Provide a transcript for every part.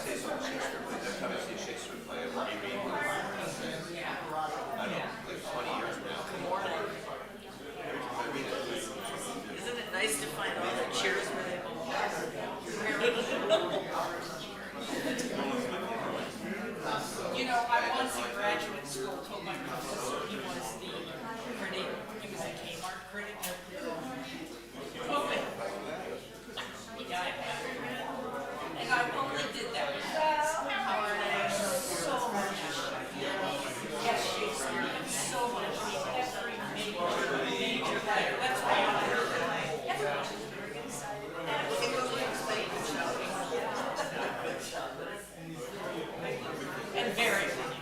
say so Shakespeare play. Every time I see a Shakespeare play, I reread it. I don't know, like 20 years now. Every time I read it, Isn't it nice to find all the cheers where they belong? You know, I once in graduate school told my professor he was the critic, he was a Kmart critic. Open. He died. And I only did that because Howard and so much. Yes, Shakespeare and so much. Every major writer. That's why I heard it. Everyone is very excited. And very funny.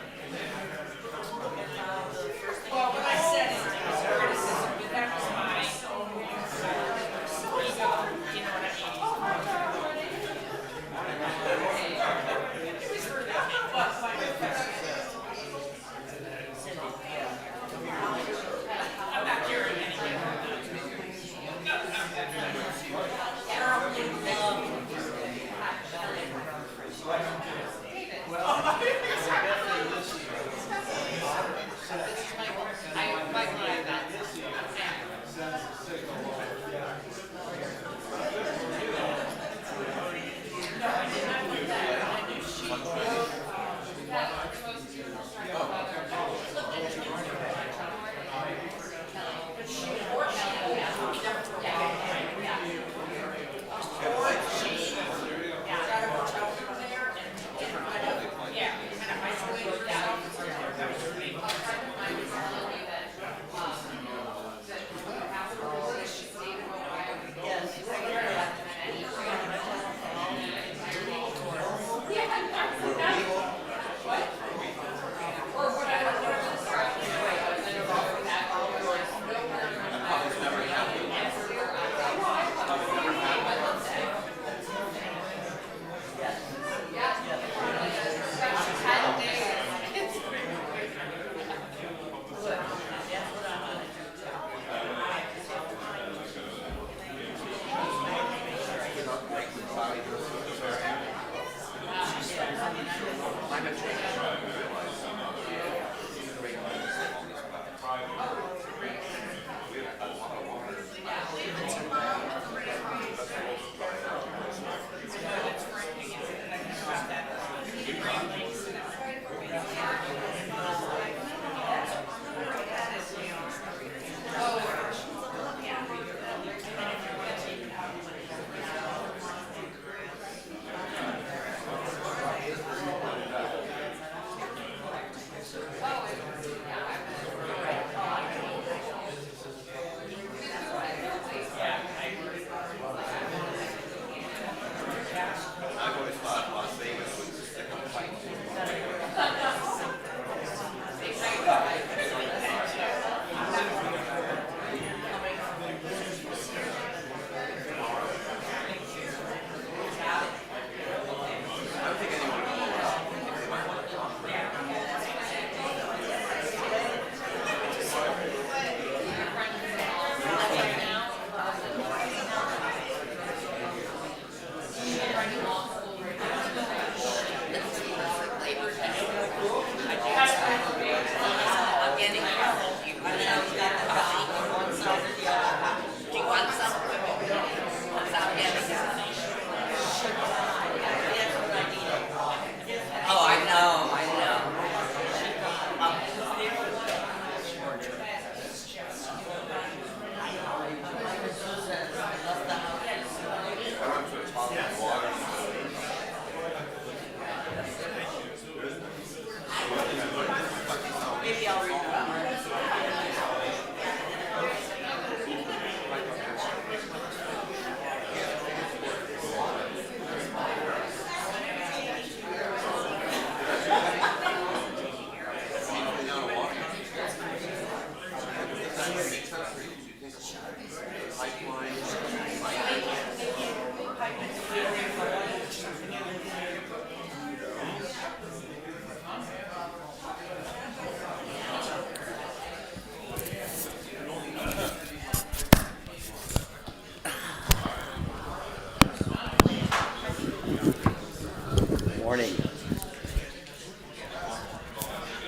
Morning.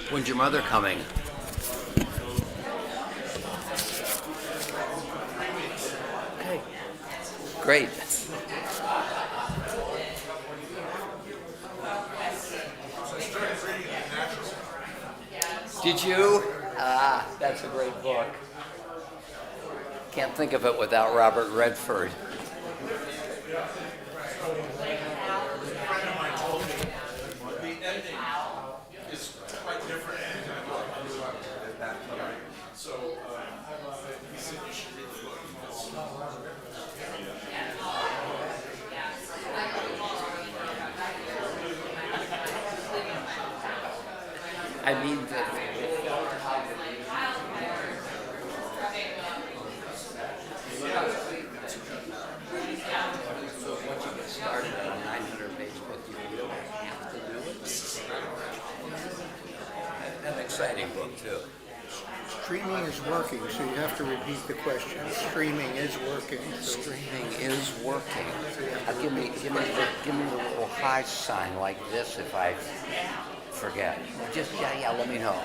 When's your mother coming? Okay. Great. Did you? Ah, that's a great book. Can't think of it without Robert Redford. I mean, so once you get started on a 900-page book, you don't have to do it. An exciting book, too. Streaming is working, so you have to repeat the question. Streaming is working. Streaming is working. Give me the little high sign like this if I forget. Just, yeah, let me know.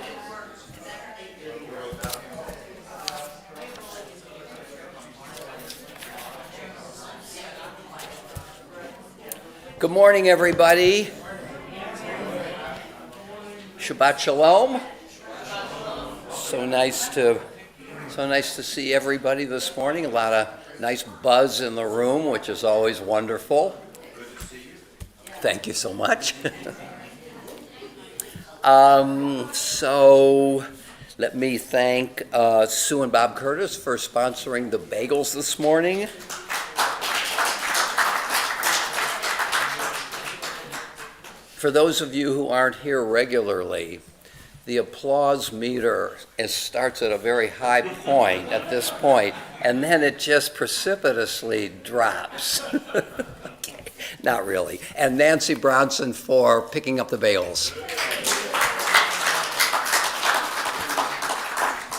Good morning, everybody. Shabbat Shalom. So nice to see everybody this morning. A lot of nice buzz in the room, which is always wonderful. Thank you so much. So let me thank Sue and Bob Curtis for sponsoring the bagels this morning. For those of you who aren't here regularly, the applause meter starts at a very high point at this point, and then it just precipitously drops. Okay, not really. And Nancy Bronson for picking up the bagels.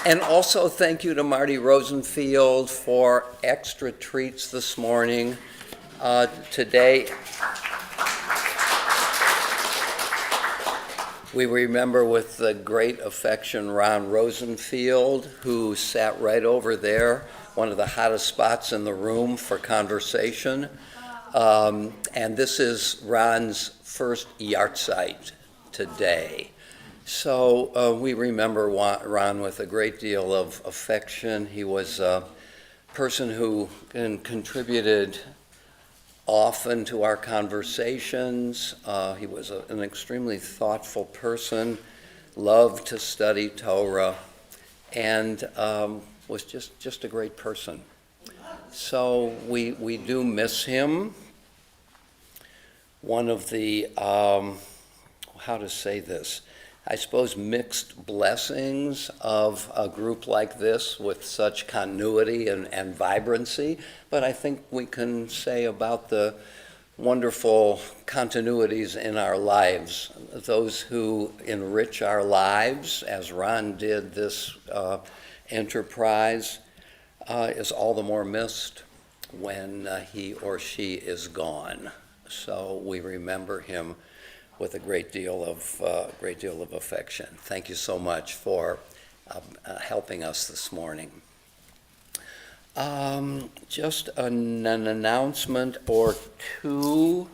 And also thank you to Marty Rosenfield for extra treats this morning. Today, we remember with great affection Ron Rosenfield, who sat right over there, one of the hottest spots in the room for conversation. And this is Ron's first yahrzeit today. So we remember Ron with a great deal of affection. He was a person who contributed often to our conversations. He was an extremely thoughtful person, loved to study Torah, and was just a great person. So we do miss him. One of the, how to say this, I suppose mixed blessings of a group like this with such continuity and vibrancy, but I think we can say about the wonderful continuities in our lives, those who enrich our lives, as Ron did this enterprise, is all the more missed when he or she is gone. So we remember him with a great deal of affection. Thank you so much for helping us this morning. Just an announcement or two.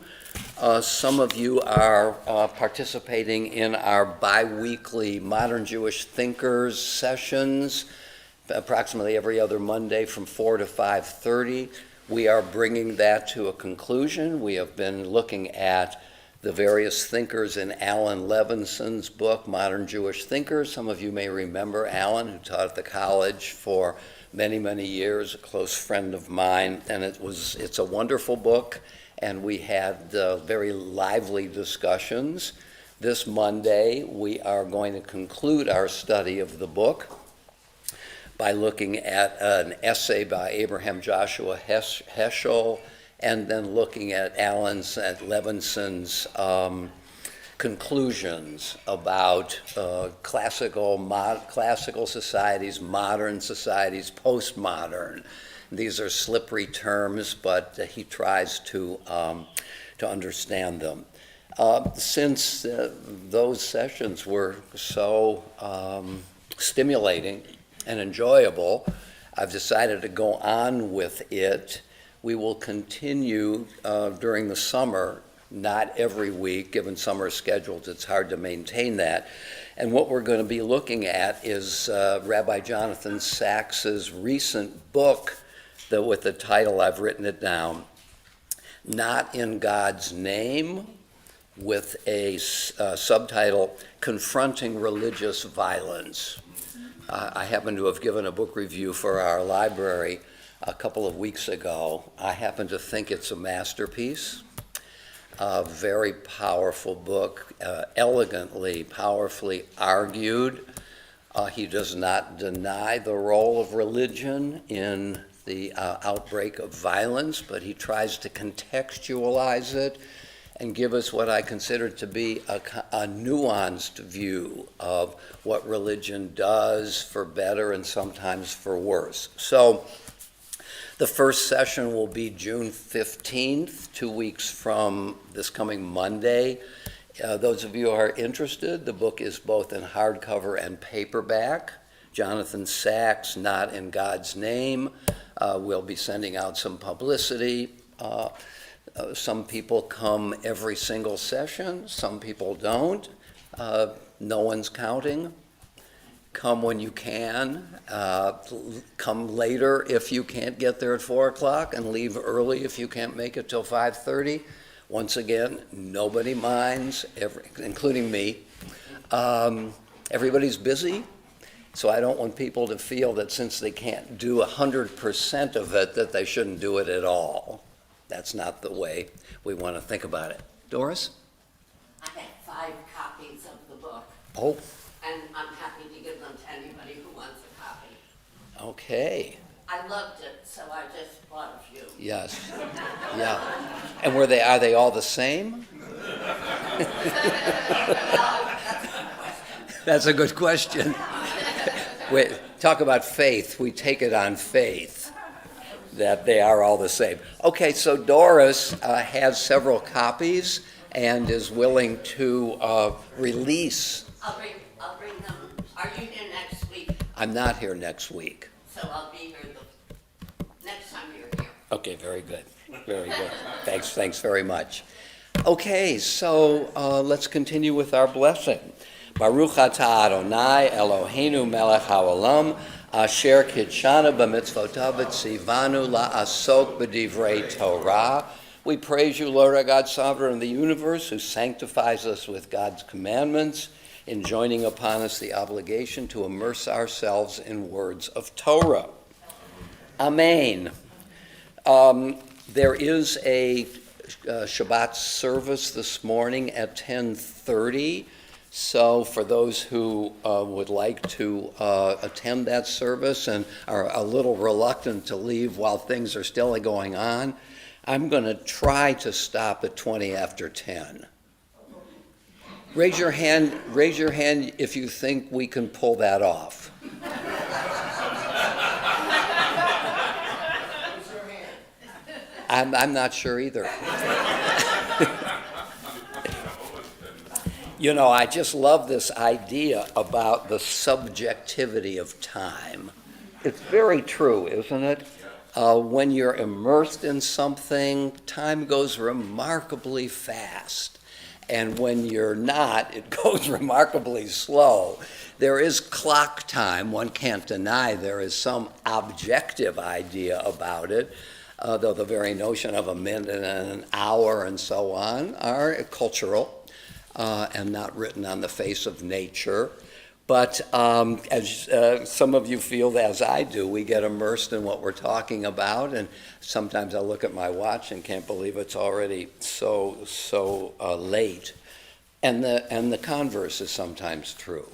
Some of you are participating in our bi-weekly Modern Jewish Thinkers sessions, approximately every other Monday from 4 to 5:30. We are bringing that to a conclusion. We have been looking at the various thinkers in Alan Levinson's book, Modern Jewish Thinkers. Some of you may remember Alan, who taught at the college for many, many years, a close friend of mine, and it's a wonderful book, and we had very lively discussions. This Monday, we are going to conclude our study of the book by looking at an essay by Abraham Joshua Heschel, and then looking at Levinson's conclusions about classical societies, modern societies, postmodern. These are slippery terms, but he tries to understand them. Since those sessions were so stimulating and enjoyable, I've decided to go on with it. We will continue during the summer, not every week. Given summer schedules, it's hard to maintain that. And what we're going to be looking at is Rabbi Jonathan Sacks's recent book that, with the title, I've written it down, Not in God's Name, with a subtitle, Confronting Religious Violence. I happen to have given a book review for our library a couple of weeks ago. I happen to think it's a masterpiece, a very powerful book, elegantly, powerfully argued. He does not deny the role of religion in the outbreak of violence, but he tries to contextualize it and give us what I consider to be a nuanced view of what religion does for better and sometimes for worse. So the first session will be June 15th, 2 weeks from this coming Monday. Those of you who are interested, the book is both in hardcover and paperback. Jonathan Sacks, Not in God's Name. We'll be sending out some publicity. Some people come every single session, some people don't. No one's counting. Come when you can. Come later if you can't get there at 4 o'clock, and leave early if you can't make it till 5:30. Once again, nobody minds, including me. Everybody's busy, so I don't want people to feel that since they can't do 100% of it, that they shouldn't do it at all. That's not the way we want to think about it. Doris? I have 5 copies of the book, Oh, and I'm happy to give them to anybody who wants a copy. okay. I loved it, so I just bought a few. Yes. Yeah. And are they all the same? That's a good question. Wait, talk about faith. We take it on faith that they are all the same. Okay, so Doris has several copies and is willing to release. I'll bring them. Are you here next week? I'm not here next week. So I'll be here the next time you're here. Okay, very good. Very good. Thanks very much. Okay, so let's continue with our blessing. Baruch atah Adonai Eloheinu melech haolam asher kidshanu b'mitzvotav v'tzivanu la'asok b'divrei Torah. We praise you, Lord our God, sovereign of the universe, who sanctifies us with God's commandments, enjoining upon us the obligation to immerse ourselves in words of Torah. Amen. There is a Shabbat service this morning at 10:30. So for those who would like to attend that service and are a little reluctant to leave while things are still going on, I'm going to try to stop at 20 after 10. Raise your hand if you think we can pull that off. I'm not sure either. You know, I just love this idea about the subjectivity of time. It's very true, isn't it? When you're immersed in something, time goes remarkably fast. And when you're not, it goes remarkably slow. There is clock time. One can't deny there is some objective idea about it, though the very notion of a minute and an hour and so on are cultural. And not written on the face of nature. But as some of you feel as I do, we get immersed in what we're talking about, and sometimes I look at my watch and can't believe it's already so late. And the converse is sometimes true.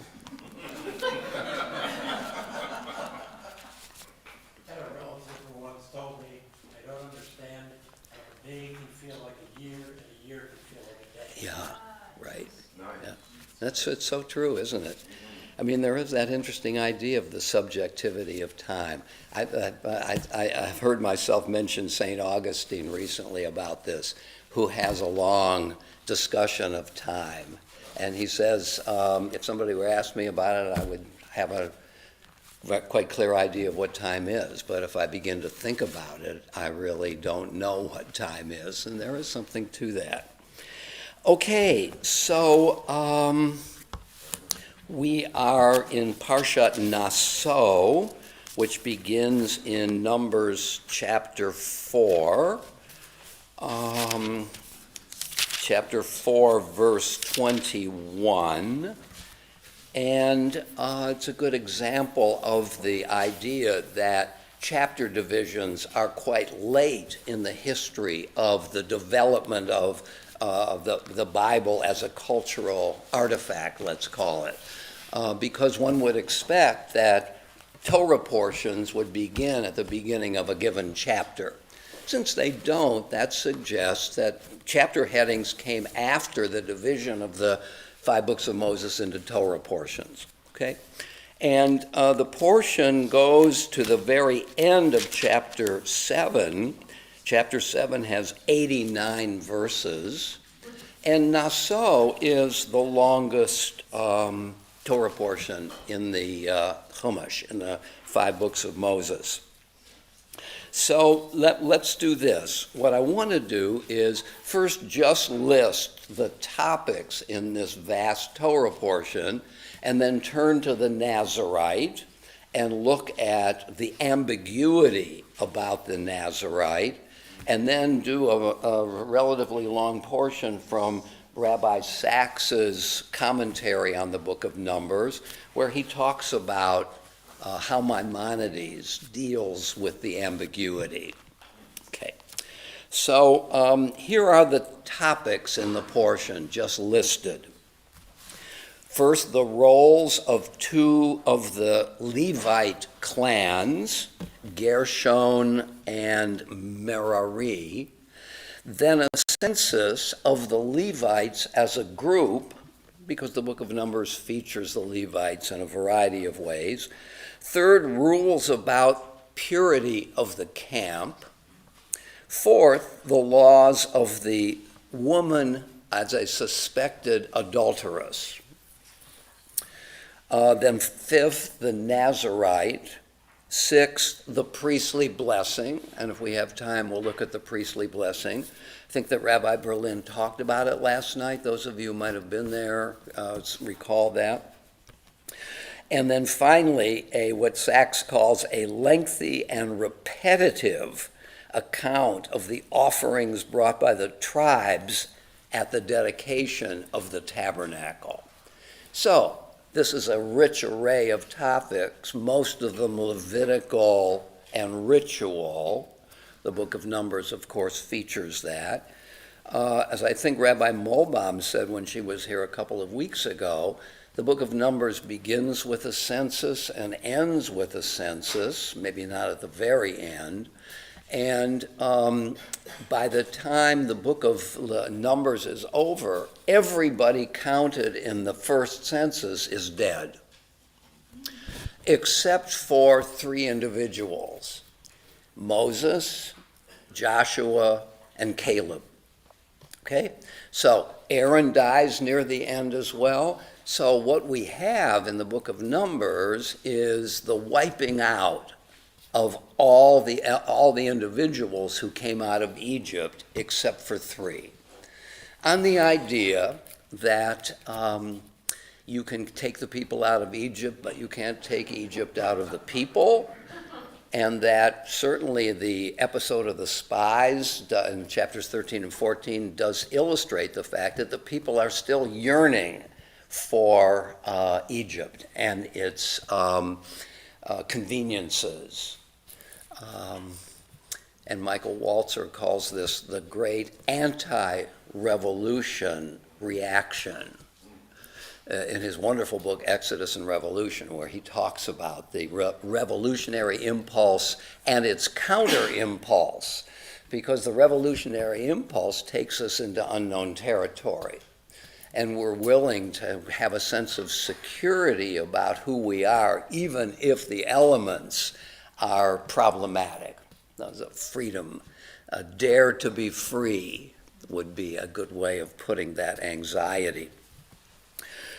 I had a relative who once told me, I don't understand how a day can feel like a year and a year can feel like a day. Yeah. Right. Yeah. It's so true, isn't it? I mean, there is that interesting idea of the subjectivity of time. I've heard myself mention St. Augustine recently about this, who has a long discussion of time. And he says, if somebody were to ask me about it, I would have a quite clear idea of what time is. But if I begin to think about it, I really don't know what time is. And there is something to that. Okay, so we are in Parshat Naso, which begins in Numbers chapter 4. Chapter 4, verse 21. And it's a good example of the idea that chapter divisions are quite late in the history of the development of the Bible as a cultural artifact, let's call it. Because one would expect that Torah portions would begin at the beginning of a given chapter. Since they don't, that suggests that chapter headings came after the division of the 5 books of Moses into Torah portions. Okay? And the portion goes to the very end of chapter 7. Chapter 7 has 89 verses. And Naso is the longest Torah portion in the Chumash, in the 5 books of Moses. So let's do this. What I want to do is first just list the topics in this vast Torah portion, and then turn to the Nazirite and look at the ambiguity about the Nazirite, and then do a relatively long portion from Rabbi Sax's commentary on the book of Numbers, where he talks about how Maimonides deals with the ambiguity. Okay, so here are the topics in the portion just listed. First, the roles of 2 of the Levite clans, Gershon and Merari. Then a census of the Levites as a group, because the book of Numbers features the Levites in a variety of ways. Third, rules about purity of the camp. Fourth, the laws of the woman as a suspected adulteress. Then fifth, the Nazirite. Sixth, the priestly blessing. And if we have time, we'll look at the priestly blessing. I think that Rabbi Berlin talked about it last night. Those of you who might have been there recall that. And then finally, what Sachs calls a lengthy and repetitive account of the offerings brought by the tribes at the dedication of the tabernacle. So, this is a rich array of topics, most of them Levitical and ritual. The book of Numbers, of course, features that. As I think Rabbi Molbaum said when she was here a couple of weeks ago, the book of Numbers begins with a census and ends with a census, maybe not at the very end. And by the time the book of Numbers is over, everybody counted in the first census is dead, except for 3 individuals, Moses, Joshua, and Caleb. Okay? So Aaron dies near the end as well. So what we have in the book of Numbers is the wiping out of all the individuals who came out of Egypt except for 3. On the idea that you can take the people out of Egypt, but you can't take Egypt out of the people, and that certainly the episode of the spies in chapters 13 and 14 does illustrate the fact that the people are still yearning for Egypt and its conveniences. And Michael Walzer calls this the great anti-revolution reaction in his wonderful book, Exodus and Revolution, where he talks about the revolutionary impulse and its counter-impulse, because the revolutionary impulse takes us into unknown territory. And we're willing to have a sense of security about who we are, even if the elements are problematic. There's a freedom, a dare to be free, would be a good way of putting that anxiety.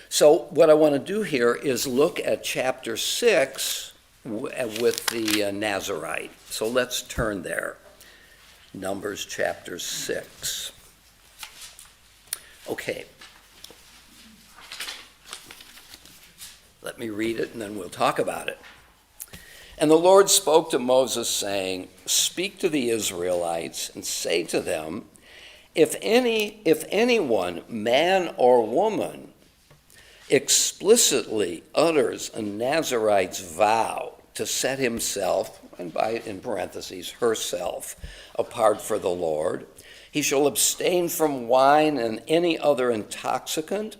So what I want to do here is look at chapter 6 with the Nazirite. So let's turn there. Numbers chapter 6. Okay. Let me read it and then we'll talk about it. And the Lord spoke to Moses, saying, "Speak to the Israelites and say to them, if anyone, man or woman, explicitly utters a Nazirite's vow to set himself, and by in parentheses herself, apart for the Lord, he shall abstain from wine and any other intoxicant.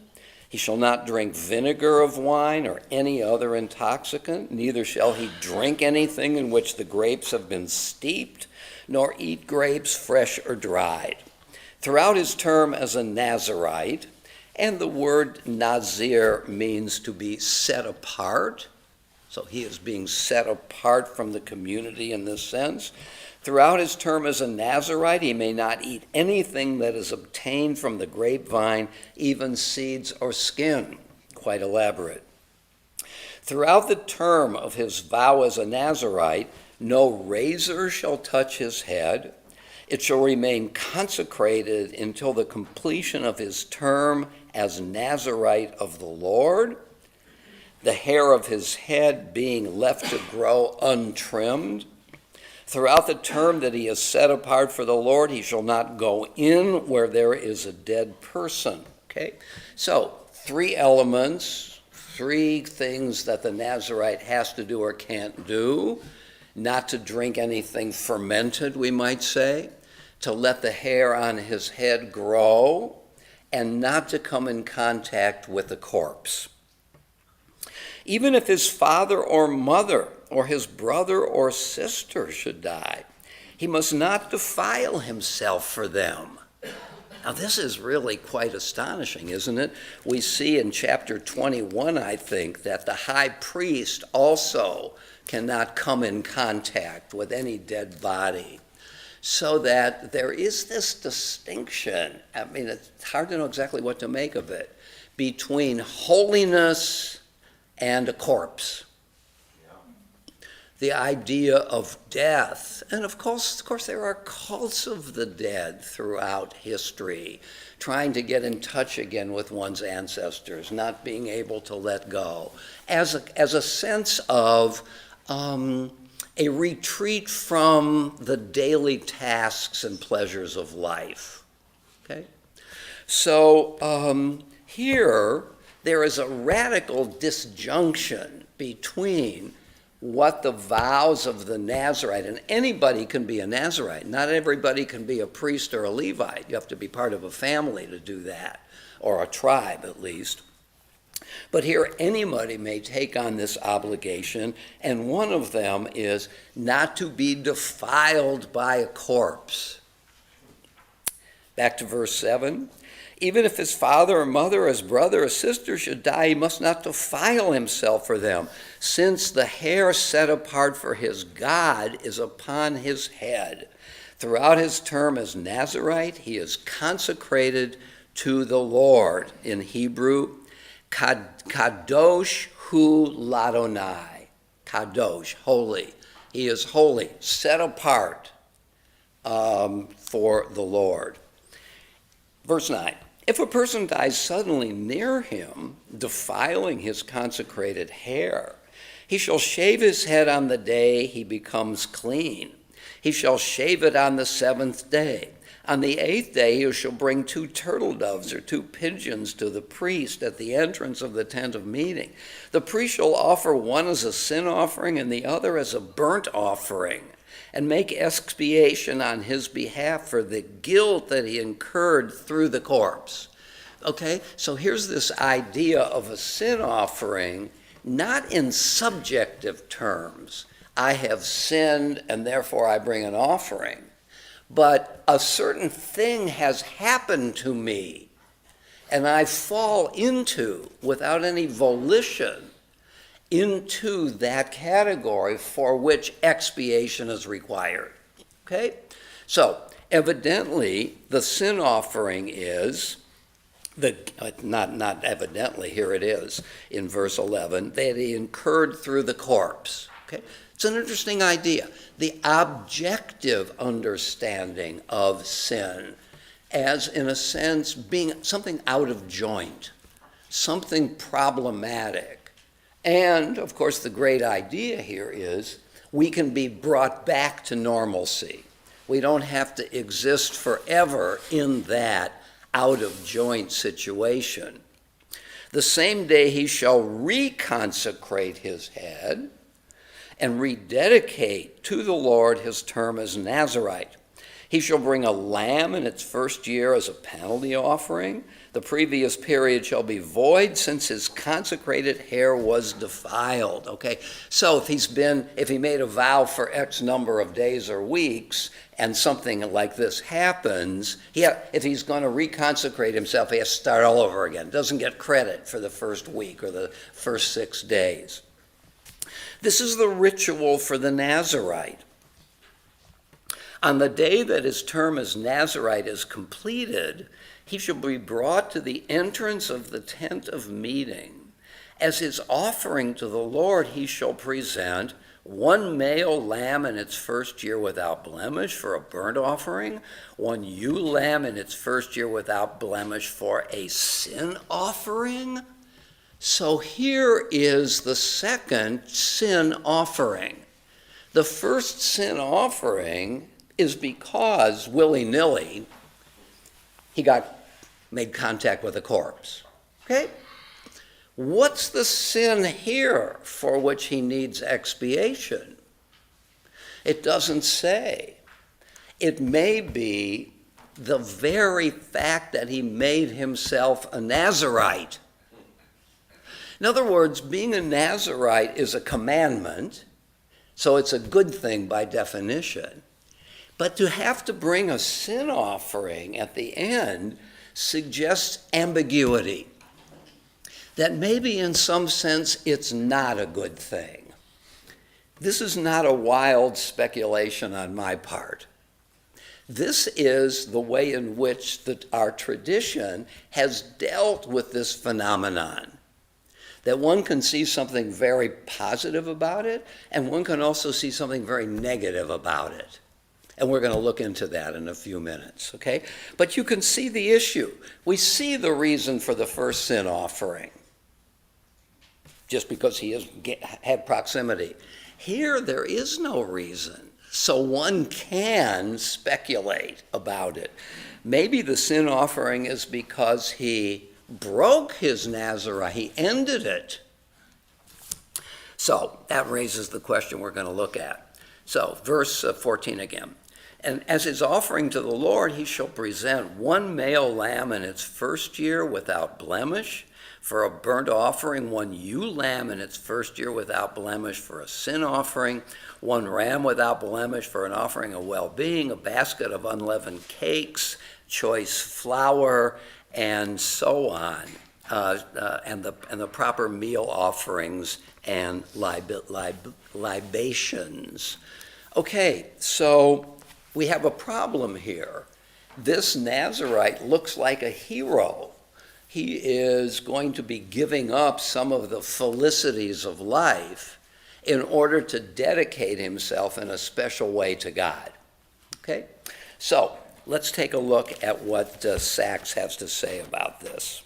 He shall not drink vinegar of wine or any other intoxicant, neither shall he drink anything in which the grapes have been steeped, nor eat grapes fresh or dried. Throughout his term as a Nazirite," and the word Nazir means to be set apart, so he is being set apart from the community in this sense. "Throughout his term as a Nazirite, he may not eat anything that is obtained from the grapevine, even seeds or skin." Quite elaborate. "Throughout the term of his vow as a Nazirite, no razor shall touch his head. It shall remain consecrated until the completion of his term as Nazirite of the Lord, the hair of his head being left to grow untrimmed. Throughout the term that he is set apart for the Lord, he shall not go in where there is a dead person." Okay? So, 3 elements, 3 things that the Nazirite has to do or can't do. Not to drink anything fermented, we might say. To let the hair on his head grow. And not to come in contact with the corpse. Even if his father or mother or his brother or sister should die, he must not defile himself for them. Now this is really quite astonishing, isn't it? We see in chapter 21, I think, that the high priest also cannot come in contact with any dead body. So that there is this distinction, I mean, it's hard to know exactly what to make of it, between holiness and a corpse. The idea of death, and of course there are cults of the dead throughout history, trying to get in touch again with one's ancestors, not being able to let go, as a sense of a retreat from the daily tasks and pleasures of life. Okay? So here there is a radical disjunction between what the vows of the Nazirite, and anybody can be a Nazirite. Not everybody can be a priest or a Levite. You have to be part of a family to do that, or a tribe at least. But here anybody may take on this obligation, and one of them is not to be defiled by a corpse. Back to verse 7. "Even if his father or mother, or his brother or sister should die, he must not defile himself for them, since the hair set apart for his God is upon his head. Throughout his term as Nazirite, he is consecrated to the Lord." In Hebrew, Kadosh hu ladonai. Kadosh, holy. He is holy, set apart for the Lord. Verse 9. "If a person dies suddenly near him, defiling his consecrated hair, he shall shave his head on the day he becomes clean. He shall shave it on the 7th day. On the 8th day he shall bring 2 turtle doves or 2 pigeons to the priest at the entrance of the tent of meeting. The priest shall offer one as a sin offering and the other as a burnt offering, and make expiation on his behalf for the guilt that he incurred through the corpse." Okay, so here's this idea of a sin offering, not in subjective terms. I have sinned and therefore I bring an offering. But a certain thing has happened to me, and I fall into, without any volition, into that category for which expiation is required. Okay? So, Evidently, the sin offering is, not evidently, here it is in verse 11, that he incurred through the corpse. Okay? It's an interesting idea. The objective understanding of sin as, in a sense, being something out of joint, something problematic. And, of course, the great idea here is we can be brought back to normalcy. We don't have to exist forever in that out-of-joint situation. The same day he shall reconsecrate his head and rededicate to the Lord his term as Nazirite. He shall bring a lamb in its first year as a penalty offering. The previous period shall be void since his consecrated hair was defiled. Okay, so if he made a vow for X number of days or weeks and something like this happens, if he's going to reconsecrate himself, he has to start all over again. Doesn't get credit for the first week or the first 6 days. This is the ritual for the Nazirite. On the day that his term as Nazirite is completed, he shall be brought to the entrance of the tent of meeting. As his offering to the Lord, he shall present 1 male lamb in its first year without blemish for a burnt offering, 1 ewe lamb in its first year without blemish for a sin offering. So here is the second sin offering. The first sin offering is because, willy-nilly, he made contact with a corpse. Okay? What's the sin here for which he needs expiation? It doesn't say. It may be the very fact that he made himself a Nazirite. In other words, being a Nazirite is a commandment, so it's a good thing by definition. But to have to bring a sin offering at the end suggests ambiguity. That maybe in some sense it's not a good thing. This is not a wild speculation on my part. This is the way in which our tradition has dealt with this phenomenon. That one can see something very positive about it, and one can also see something very negative about it. And we're going to look into that in a few minutes, okay? But you can see the issue. We see the reason for the first sin offering, just because he has had proximity. Here, there is no reason, so one can speculate about it. Maybe the sin offering is because he broke his Nazirite, he ended it. So that raises the question we're going to look at. So verse 14 again. And as his offering to the Lord, he shall present 1 male lamb in its first year without blemish for a burnt offering, 1 ewe lamb in its first year without blemish for a sin offering, 1 ram without blemish for an offering of well-being, a basket of unleavened cakes, choice flour, and so on, and the proper meal offerings and libations. Okay, so we have a problem here. This Nazirite looks like a hero. He is going to be giving up some of the felicities of life in order to dedicate himself in a special way to God. Okay? So let's take a look at what Sachs has to say about this.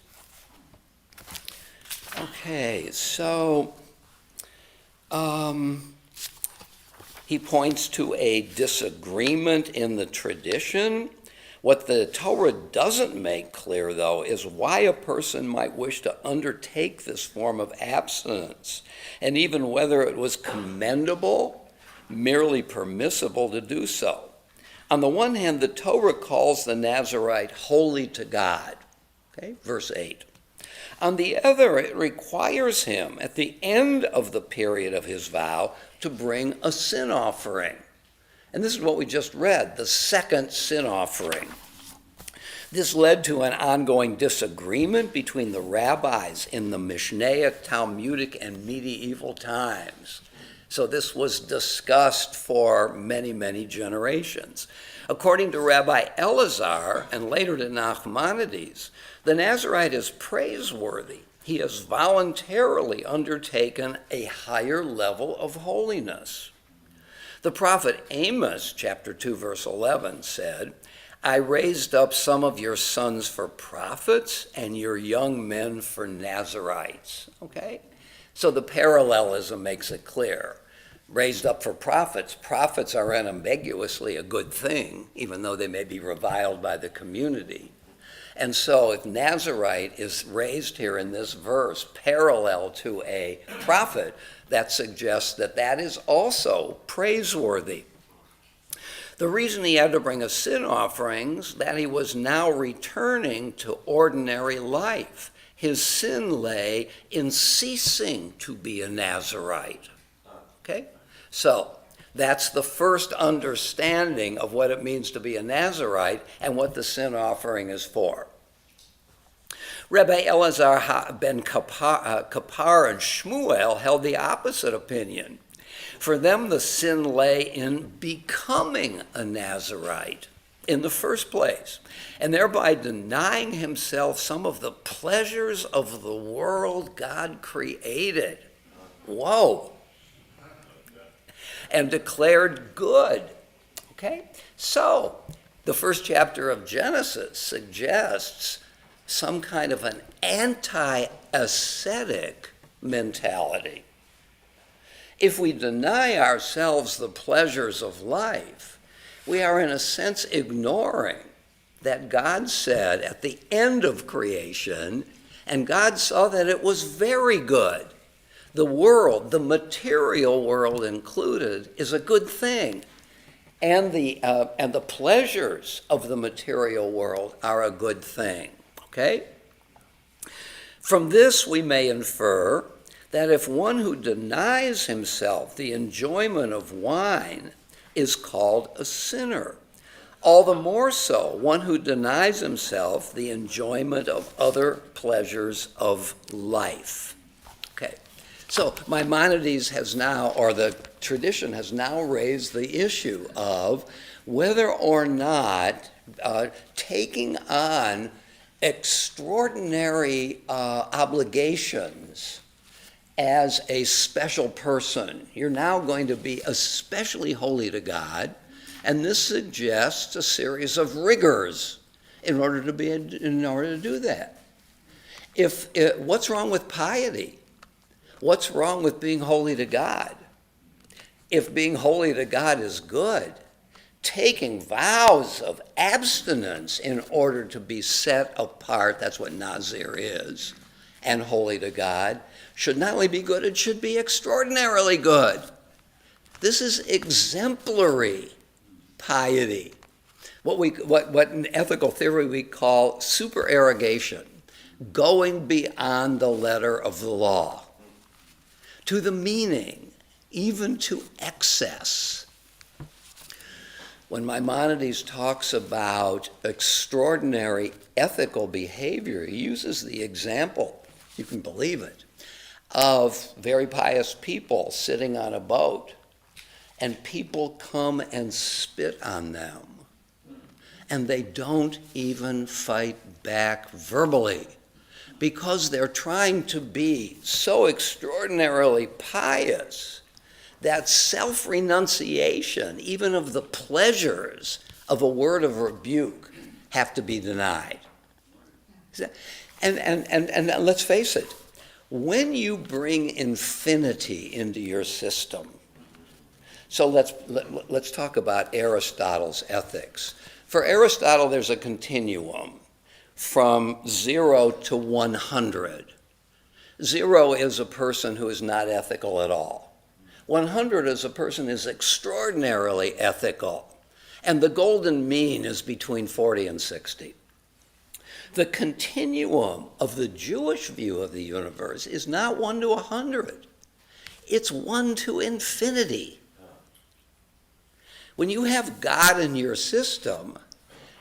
Okay, so he points to a disagreement in the tradition. What the Torah doesn't make clear, though, is why a person might wish to undertake this form of abstinence, and even whether it was commendable, merely permissible to do so. On the one hand, the Torah calls the Nazirite holy to God, okay, verse 8. On the other, it requires him at the end of the period of his vow to bring a sin offering. And this is what we just read, the second sin offering. This led to an ongoing disagreement between the rabbis in the Mishnaic, Talmudic, and medieval times. So this was discussed for many, many generations. According to Rabbi Elazar, and later to Nachmanides, the Nazarite is praiseworthy. He has voluntarily undertaken a higher level of holiness. The prophet Amos, chapter 2, verse 11, said, I raised up some of your sons for prophets and your young men for Nazarites. Okay? So the parallelism makes it clear. Raised up for prophets. Prophets are unambiguously a good thing, even though they may be reviled by the community. And so if Nazarite is raised here in this verse parallel to a prophet, that suggests that that is also praiseworthy. The reason he had to bring a sin offerings, that he was now returning to ordinary life. His sin lay in ceasing to be a Nazarite. Okay? So that's the first understanding of what it means to be a Nazarite and what the sin offering is for. Rabbi Elazar ben Kapar and Shmuel held the opposite opinion. For them, the sin lay in becoming a Nazarite in the first place, and thereby denying himself some of the pleasures of the world God created. Whoa! And declared good. Okay? So, the first chapter of Genesis suggests some kind of an anti-ascetic mentality. If we deny ourselves the pleasures of life, we are in a sense ignoring that God said at the end of creation, and God saw that it was very good. The world, the material world included, is a good thing. And the pleasures of the material world are a good thing. Okay? From this we may infer that if one who denies himself the enjoyment of wine is called a sinner, all the more so one who denies himself the enjoyment of other pleasures of life. Okay. So Maimonides has now, or the tradition has now raised the issue of whether or not taking on extraordinary obligations as a special person. You're now going to be especially holy to God, and this suggests a series of rigors in order to do that. What's wrong with piety? What's wrong with being holy to God? If being holy to God is good, taking vows of abstinence in order to be set apart, that's what Nazir is, and holy to God, should not only be good, it should be extraordinarily good. This is exemplary piety. What in ethical theory we call supererogation, going beyond the letter of the law, to the meaning, even to excess. When Maimonides talks about extraordinary ethical behavior, he uses the example, you can believe it, of very pious people sitting on a boat, and people come and spit on them, and they don't even fight back verbally, because they're trying to be so extraordinarily pious that self-renunciation, even of the pleasures of a word of rebuke, have to be denied. And let's face it, when you bring infinity into your system, so let's talk about Aristotle's ethics. For Aristotle, there's a continuum from 0 to 100. 0 is a person who is not ethical at all. 100 is a person who is extraordinarily ethical. And the golden mean is between 40 and 60. The continuum of the Jewish view of the universe is not 1 to 100. It's 1 to infinity. When you have God in your system,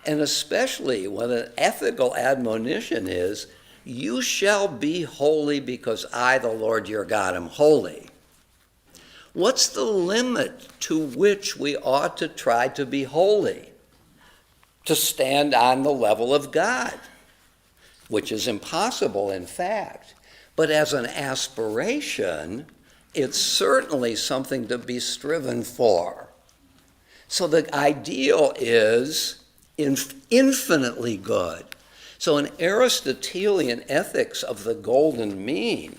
and especially when an ethical admonition is, you shall be holy because I, the Lord your God, am holy. What's the limit to which we ought to try to be holy? To stand on the level of God, which is impossible in fact. But as an aspiration, it's certainly something to be striven for. So the ideal is infinitely good. So an Aristotelian ethics of the golden mean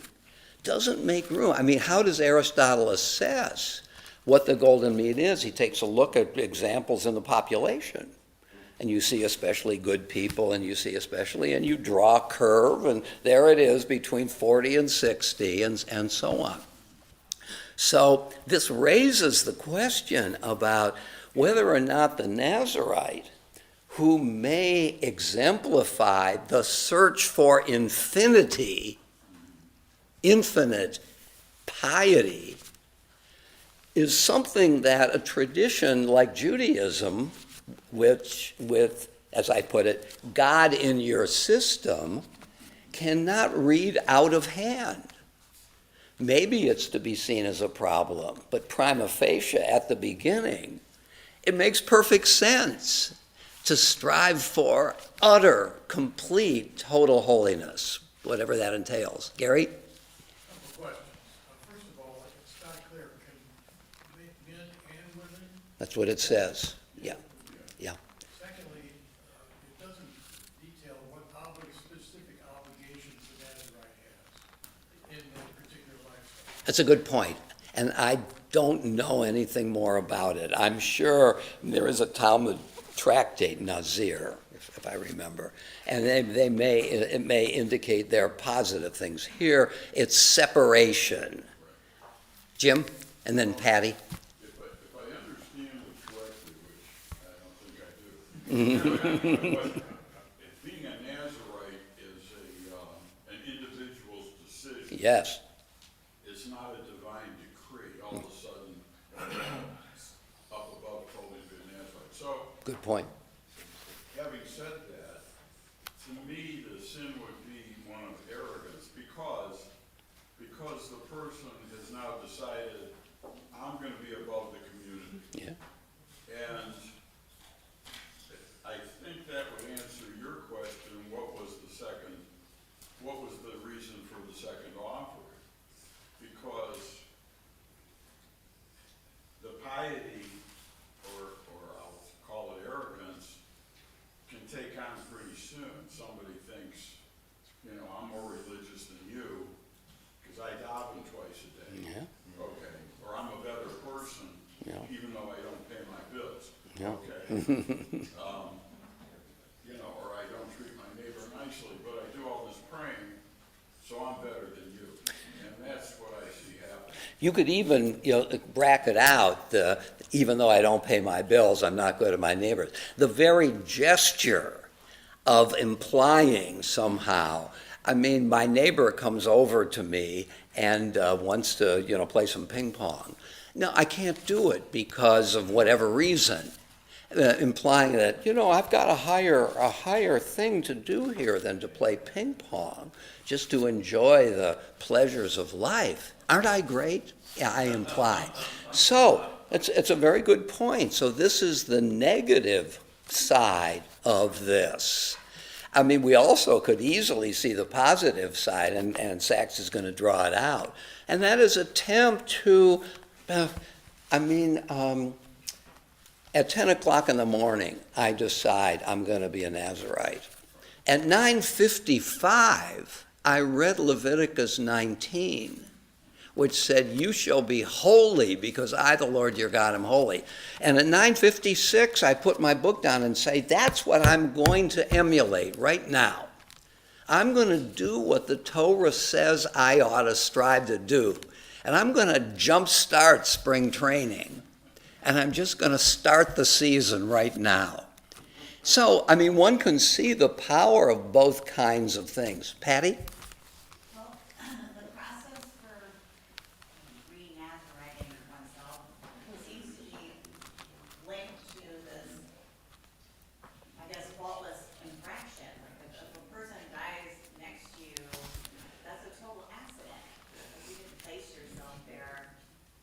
doesn't make room. I mean, how does Aristotle assess what the golden mean is? He takes a look at examples in the population. And you see especially good people, and you see especially, and you draw a curve, and there it is between 40 and 60, and so on. So this raises the question about whether or not the Nazarite, who may exemplify the search for infinite piety, is something that a tradition like Judaism, which with, as I put it, God in your system, cannot read out of hand. Maybe it's to be seen as a problem, but prima facie at the beginning, it makes perfect sense to strive for utter, complete, total holiness, whatever that entails. Gary? Couple questions. First of all, it's not clear, can men and women? That's what it says. Yeah. Secondly, it doesn't detail what specific obligations the Nazarite has in that particular lifestyle. That's a good point, and I don't know anything more about it. I'm sure there is a Talmud tractate, Nazir, if I remember, and it may indicate their positive things. Here, it's separation. Jim, and then Patty. If I understand it correctly, which I don't think I do, but if being a Nazarite is an individual's decision. Yes. It's not a divine decree. All of a sudden, up above told me to be a Nazarite. So, Good point. having said that, to me, the sin would be one of arrogance because the person has now decided, I'm going to be above the community. Yeah. And I think that would answer your question, what was the reason for the second offering? Because the piety, or I'll call it arrogance, can take on pretty soon. Somebody thinks, I'm more religious than you because I daven twice a day. Yeah. Okay. Or I'm a better person, Yeah. even though I don't pay my bills. Yeah. Okay. Or I don't treat my neighbor nicely, but I do all this praying, so I'm better than you. And that's what I see happening. You could even, bracket out the, even though I don't pay my bills, I'm not good to my neighbors. The very gesture of implying somehow, my neighbor comes over to me and wants to, play some ping pong. No, I can't do it because of whatever reason. Implying that, I've got a higher thing to do here than to play ping pong, just to enjoy the pleasures of life. Aren't I great? Yeah, I imply. So, it's a very good point. So this is the negative side of this. We also could easily see the positive side, and Sachs is going to draw it out. And that is attempt to, at 10 o'clock in the morning, I decide I'm going to be a Nazarite. At 9:55, I read Leviticus 19, which said, you shall be holy because I, the Lord your God, am holy. And at 9:56, I put my book down and say, that's what I'm going to emulate right now. I'm going to do what the Torah says I ought to strive to do. And I'm going to jumpstart spring training. And I'm just going to start the season right now. So, one can see the power of both kinds of things. Patty? Well, the process for re-Nazariting oneself seems to be linked to this, faultless infraction. Like if a person dies next to you, that's a total accident. You didn't place yourself there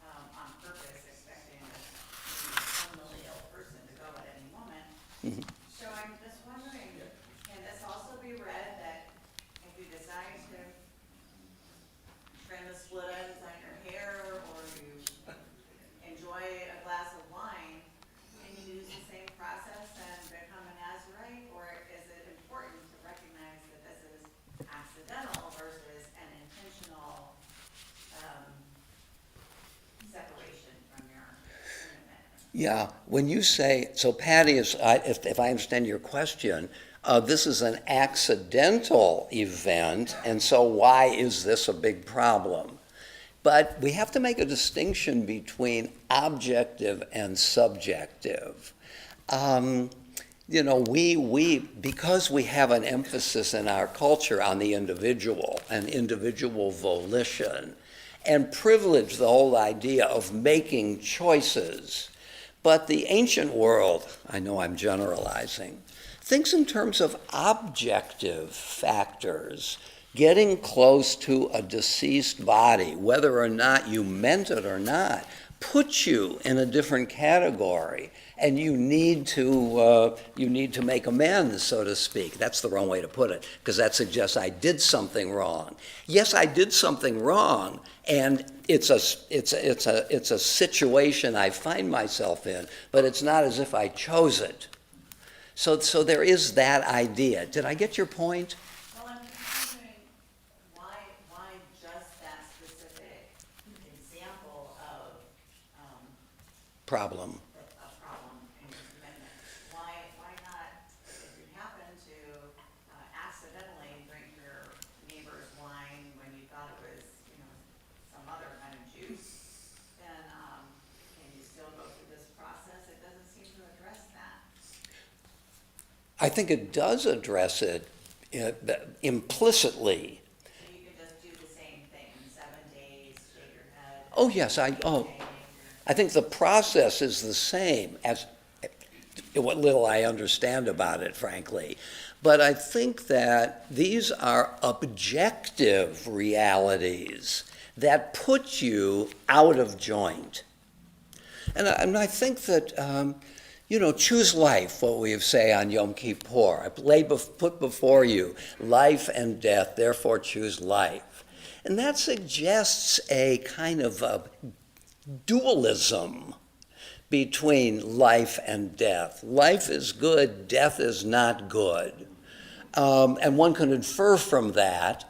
on accidental versus an intentional, separation from your commitment. Yeah, when you say, so Patty, if I understand your question, this is an accidental event, and so why is this a big problem? But we have to make a distinction between objective and subjective. Because we have an emphasis in our culture on the individual and individual volition, and privilege the whole idea of making choices, but the ancient world, I know I'm generalizing, thinks in terms of objective factors. Getting close to a deceased body, whether or not you meant it or not, puts you in a different category, and you need to make amends, so to speak. That's the wrong way to put it, because that suggests I did something wrong. Yes, I did something wrong, and it's a situation I find myself in, but it's not as if I chose it. So there is that idea. Did I get your point? Well, I'm just wondering, why just that specific example of, Problem. a problem in your commitment? Why not, if you happen to accidentally drink your neighbor's wine when you thought it was, some other kind of juice, then, can you still go through this process? It doesn't seem to address that. I think it does address it implicitly. So you can just do the same thing, 7 days, shake your head. Oh, yes, I think the process is the same as what little I understand about it, frankly. But I think that these are objective realities that put you out of joint. And I think that, choose life, what we say on Yom Kippur. I put before you life and death, therefore choose life. And that suggests a kind of a dualism between life and death. Life is good, death is not good. And one can infer from that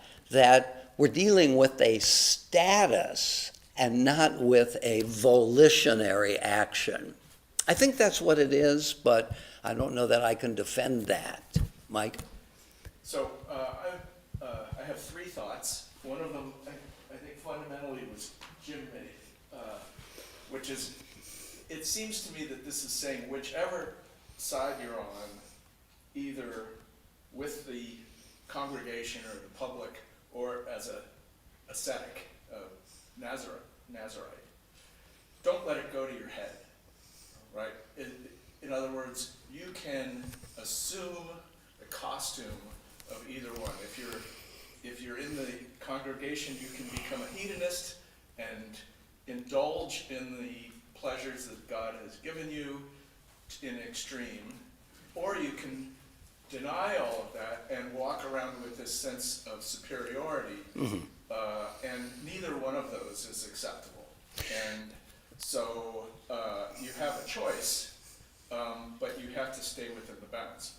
we're dealing with a status and not with a volitionary action. I think that's what it is, but I don't know that I can defend that. Mike? So I have three thoughts. One of them, I think fundamentally was Jim made, which is, it seems to me that this is saying whichever side you're on, either with the congregation or the public or as a ascetic, Nazarite, don't let it go to your head, right? In other words, you can assume the costume of either one. If you're in the congregation, you can become a hedonist and indulge in the pleasures that God has given you in extreme, or you can deny all of that and walk around with this sense of superiority, and neither one of those is acceptable. And so you have a choice, but you have to stay within the bounds.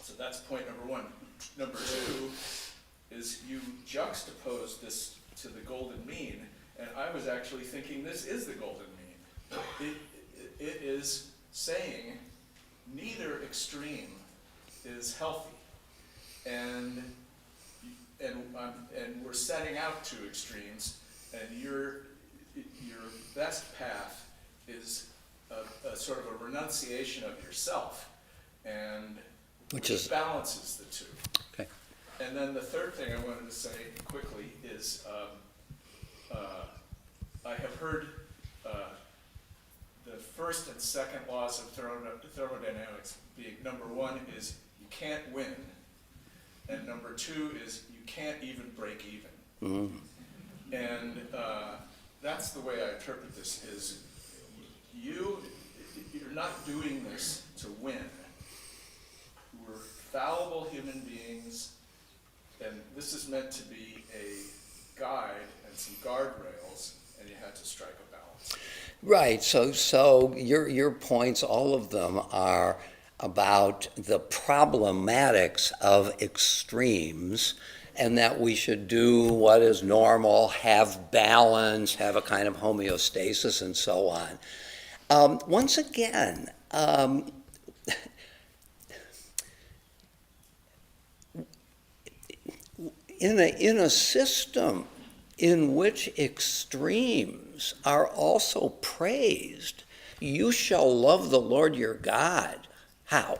So that's point number one. Number two is you juxtapose this to the golden mean, and I was actually thinking this is the golden mean. It is saying neither extreme is healthy, and we're setting out two extremes, and your best path is a sort of a renunciation of yourself, and which balances the two. Okay. And then the third thing I wanted to say quickly is I have heard the first and second laws of thermodynamics being, number one is you can't win, and number two is you can't even break even. And that's the way I interpret this, is you're not doing this to win. We're fallible human beings, and this is meant to be a guide and some guardrails, and you have to strike a balance. Right, so your points, all of them, are about the problematics of extremes and that we should do what is normal, have balance, have a kind of homeostasis, and so on. Once again, in a system in which extremes are also praised, you shall love the Lord your God. How?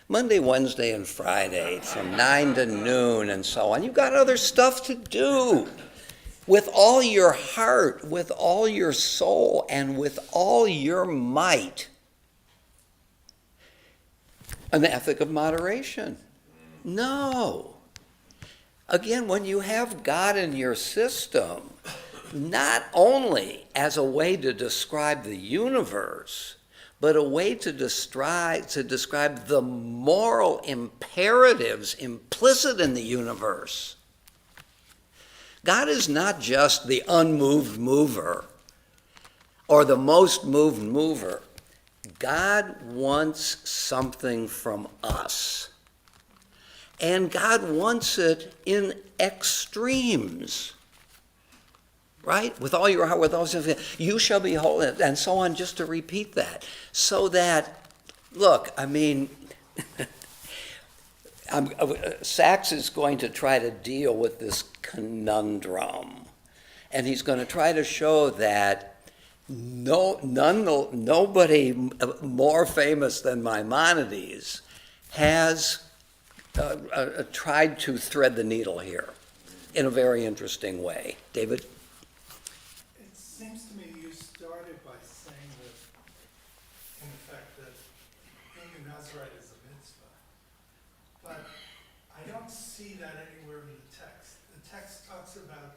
Monday, Wednesday, and Friday from 9 to noon and so on. You've got other stuff to do. With all your heart, with all your soul, and with all your might. An ethic of moderation. No. Again, when you have God in your system, not only as a way to describe the universe, but a way to describe the moral imperatives implicit in the universe. God is not just the unmoved mover or the most moved mover. God wants something from us. And God wants it in extremes. Right? With all your heart, with all your you shall be holy, and so on, just to repeat that. So that, look, I mean, Sachs is going to try to deal with this conundrum. And he's going to try to show that nobody more famous than Maimonides has tried to thread the needle here in a very interesting way. David? It seems to me you started by saying that, in effect, that being a Nazarite is a mitzvah. But I don't see that anywhere in the text. The text talks about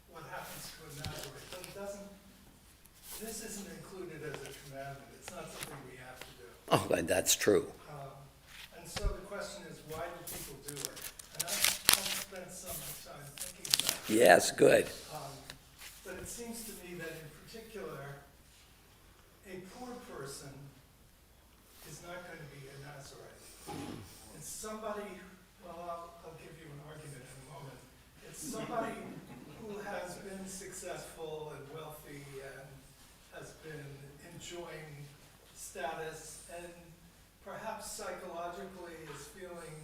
what happens to a Nazarite, but it doesn't, this isn't included as a commandment. It's not something we have to do. Oh, that's true. And so the question is, why do people do it? And I've spent some time thinking about it. Yes, good. But it seems to me that in particular, a poor person is not going to be a Nazarite. It's somebody, well, I'll give you an argument in a moment. It's somebody who has been successful and wealthy and has been enjoying status and perhaps psychologically is feeling,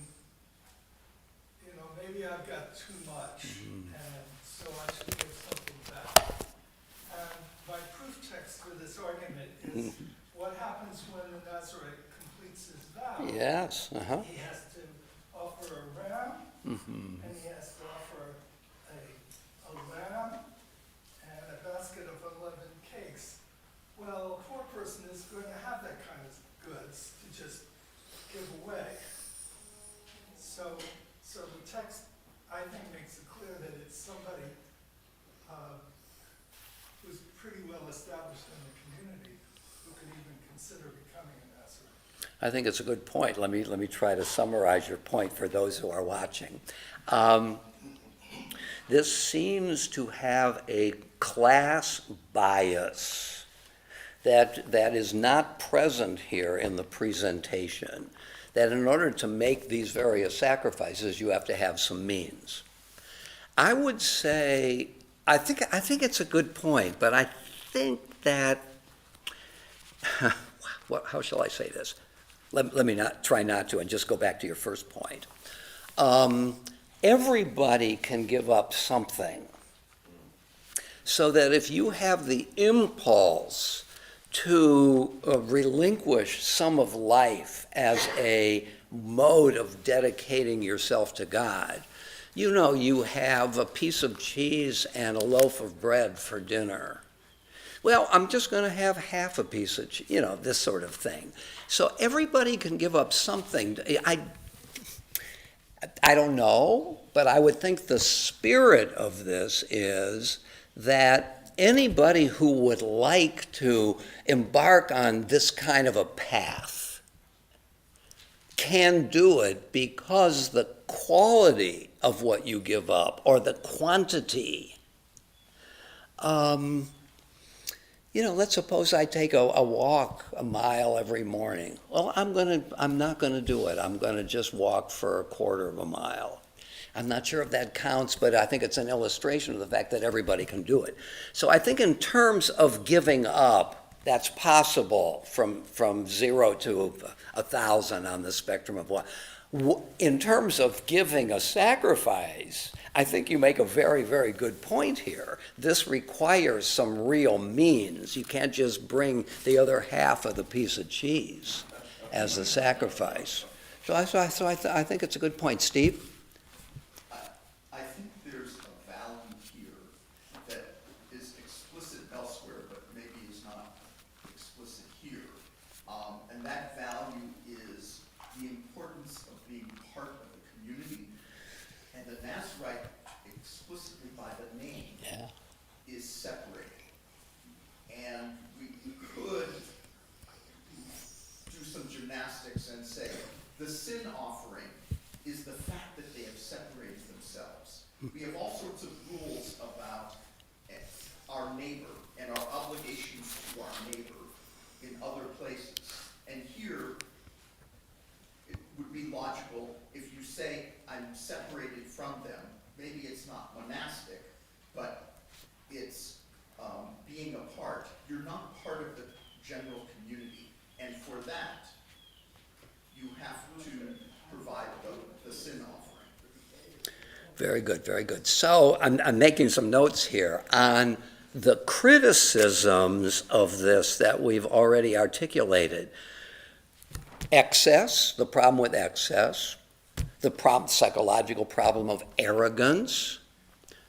you know, maybe I've got too much, and so I should give something back. And my proof text for this argument is what happens when the Nazarite completes his vow. Yes, He has to offer a ram, and he has to offer a lamb and a basket of unleavened cakes. Well, a poor person is going to have that kind of goods to just give away. So the text, I think, makes it clear that it's somebody who's pretty well established in the community who could even consider becoming a Nazarite. I think it's a good point. Let me try to summarize your point for those who are watching. This seems to have a class bias that is not present here in the presentation, that in order to make these various sacrifices, you have to have some means. I would say, I think it's a good point, but I think that, how shall I say this? Let me try not to and just go back to your first point. Everybody can give up something, so that if you have the impulse to relinquish some of life as a mode of dedicating yourself to God, you know, you have a piece of cheese and a loaf of bread for dinner. Well, I'm just going to have half a piece of cheese, you know, this sort of thing. So everybody can give up something. I don't know, but I would think the spirit of this is that anybody who would like to embark on this kind of a path can do it, because the quality of what you give up, or the quantity, you know, let's suppose I take a walk a mile every morning. Well, I'm not gonna do it. I'm gonna just walk for a quarter of a mile. I'm not sure if that counts, but I think it's an illustration of the fact that everybody can do it. So I think in terms of giving up, that's possible from 0 to 1,000 on the spectrum of what. In terms of giving a sacrifice, I think you make a very, very good point here. This requires some real means. You can't just bring the other half of the piece of cheese as a sacrifice. So I think it's a good point. Steve? I think there's a value here that is explicit elsewhere, but maybe is not explicit here. And that value is the importance of being part of the community. And the Nazarite, explicitly by the name, is separated. And we could do some gymnastics and say, the sin offering is the fact that they have separated themselves. We have all sorts of rules about our neighbor and our obligations to our neighbor in other places. And here, it would be logical if you say, I'm separated from them. Maybe it's not monastic, but it's being apart. You're not part of the general community. And for that, you have to provide the sin offering. Very good, very good. So I'm making some notes here on the criticisms of this that we've already articulated. Excess, the problem with excess, the psychological problem of arrogance,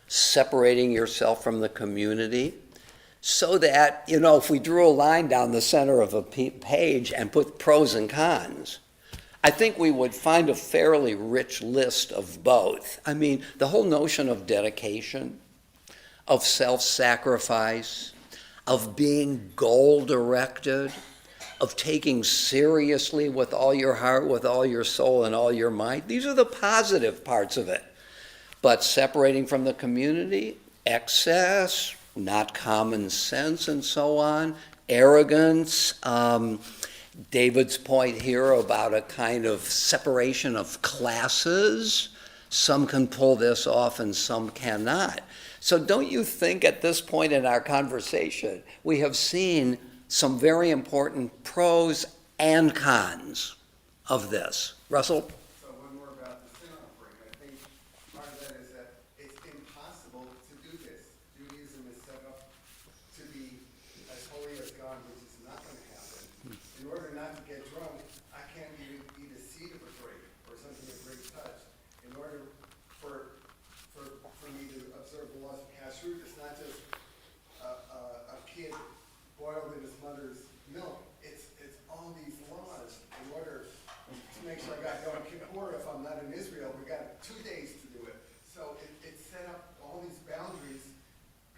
separating yourself from the community, so that, if we drew a line down the center of a page and put pros and cons, I think we would find a fairly rich list of both. I mean, the whole notion of dedication, of self-sacrifice, of being goal-directed, of taking seriously with all your heart, with all your soul, and all your might. These are the positive parts of it. But separating from the community, excess, not common sense, and so on, arrogance, David's point here about a kind of separation of classes. Some can pull this off and some cannot. So don't you think at this point in our conversation, we have seen some very important pros and cons of this? Russell? So one more about the sin offering. I think part of that is that it's impossible to do this. Judaism is set up to be as holy as God, which is not going to happen. In order not to get drunk, I can't even eat a seed of a grape or something of great touch. In order for me to observe the laws of kashrut, it's not just a kid boiled in his mother's milk. It's all these laws in order to make sure I got Yom Kippur. If I'm not in Israel, we got 2 days to do it. So it set up all these boundaries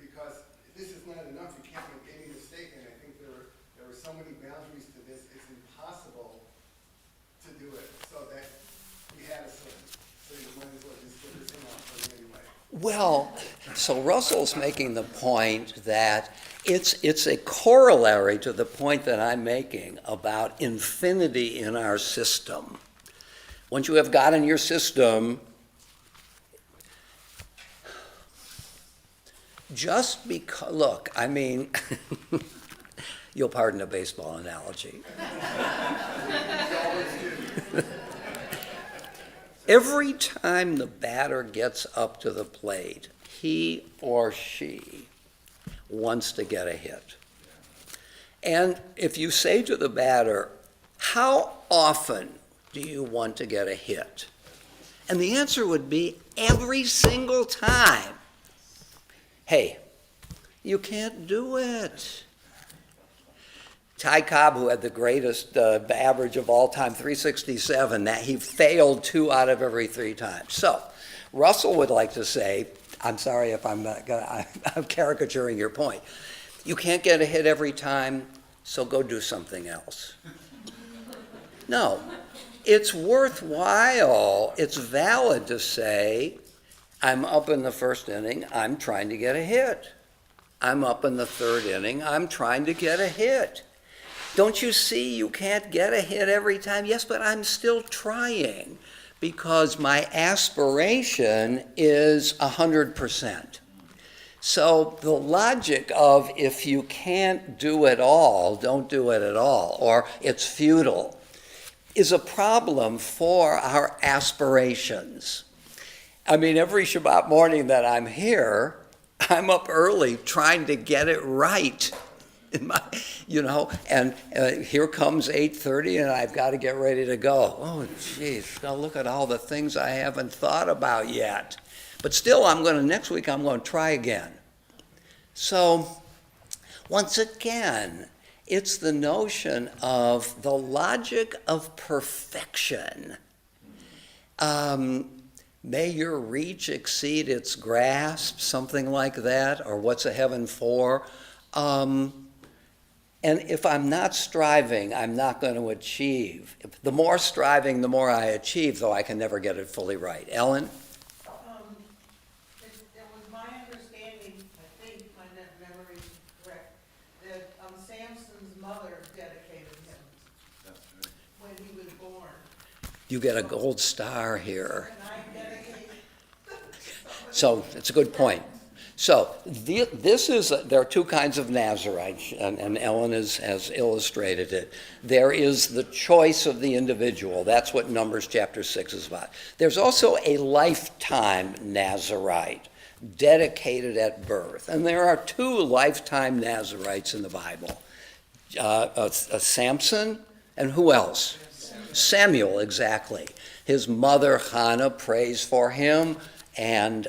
because this is not enough. You can't make any mistake. And I think there are so many boundaries to this. It's impossible to do it. So that we had a sin. So you might as well just get this thing off for me anyway. Well, so Russell's making the point that it's a corollary to the point that I'm making about infinity in our system. Once you have God in your system, just because, look, I mean, you'll pardon a baseball analogy. Every time the batter gets up to the plate, he or she wants to get a hit. And if you say to the batter, how often do you want to get a hit? And the answer would be every single time. Hey, you can't do it. Ty Cobb, who had the greatest average of all time, 367, that he failed 2 out of every 3 times. So Russell would like to say, I'm sorry if I'm caricaturing your point. You can't get a hit every time, so go do something else. No, it's worthwhile, it's valid to say, I'm up in the first inning, I'm trying to get a hit. I'm up in the 3rd inning, I'm trying to get a hit. Don't you see you can't get a hit every time? Yes, but I'm still trying. because my aspiration is 100%. So the logic of if you can't do it all, don't do it at all, or it's futile, is a problem for our aspirations. I mean, every Shabbat morning that I'm here, I'm up early trying to get it right. And here comes 8:30 and I've got to get ready to go. Oh, geez, now look at all the things I haven't thought about yet. But still, next week I'm going to try again. So, once again, it's the notion of the logic of perfection. May your reach exceed its grasp, something like that, or what's a heaven for? And if I'm not striving, I'm not going to achieve. The more striving, the more I achieve, though I can never get it fully right. Ellen? It was my understanding, I think my memory is correct, that Samson's mother dedicated him when he was born. You get a gold star here. And I dedicated. So it's a good point. So there are two kinds of Nazarites, and Ellen has illustrated it. There is the choice of the individual. That's what Numbers chapter 6 is about. There's also a lifetime Nazarite, dedicated at birth. And there are two lifetime Nazarites in the Bible. Samson, and who else? Samuel, exactly. His mother, Hannah, prays for him, and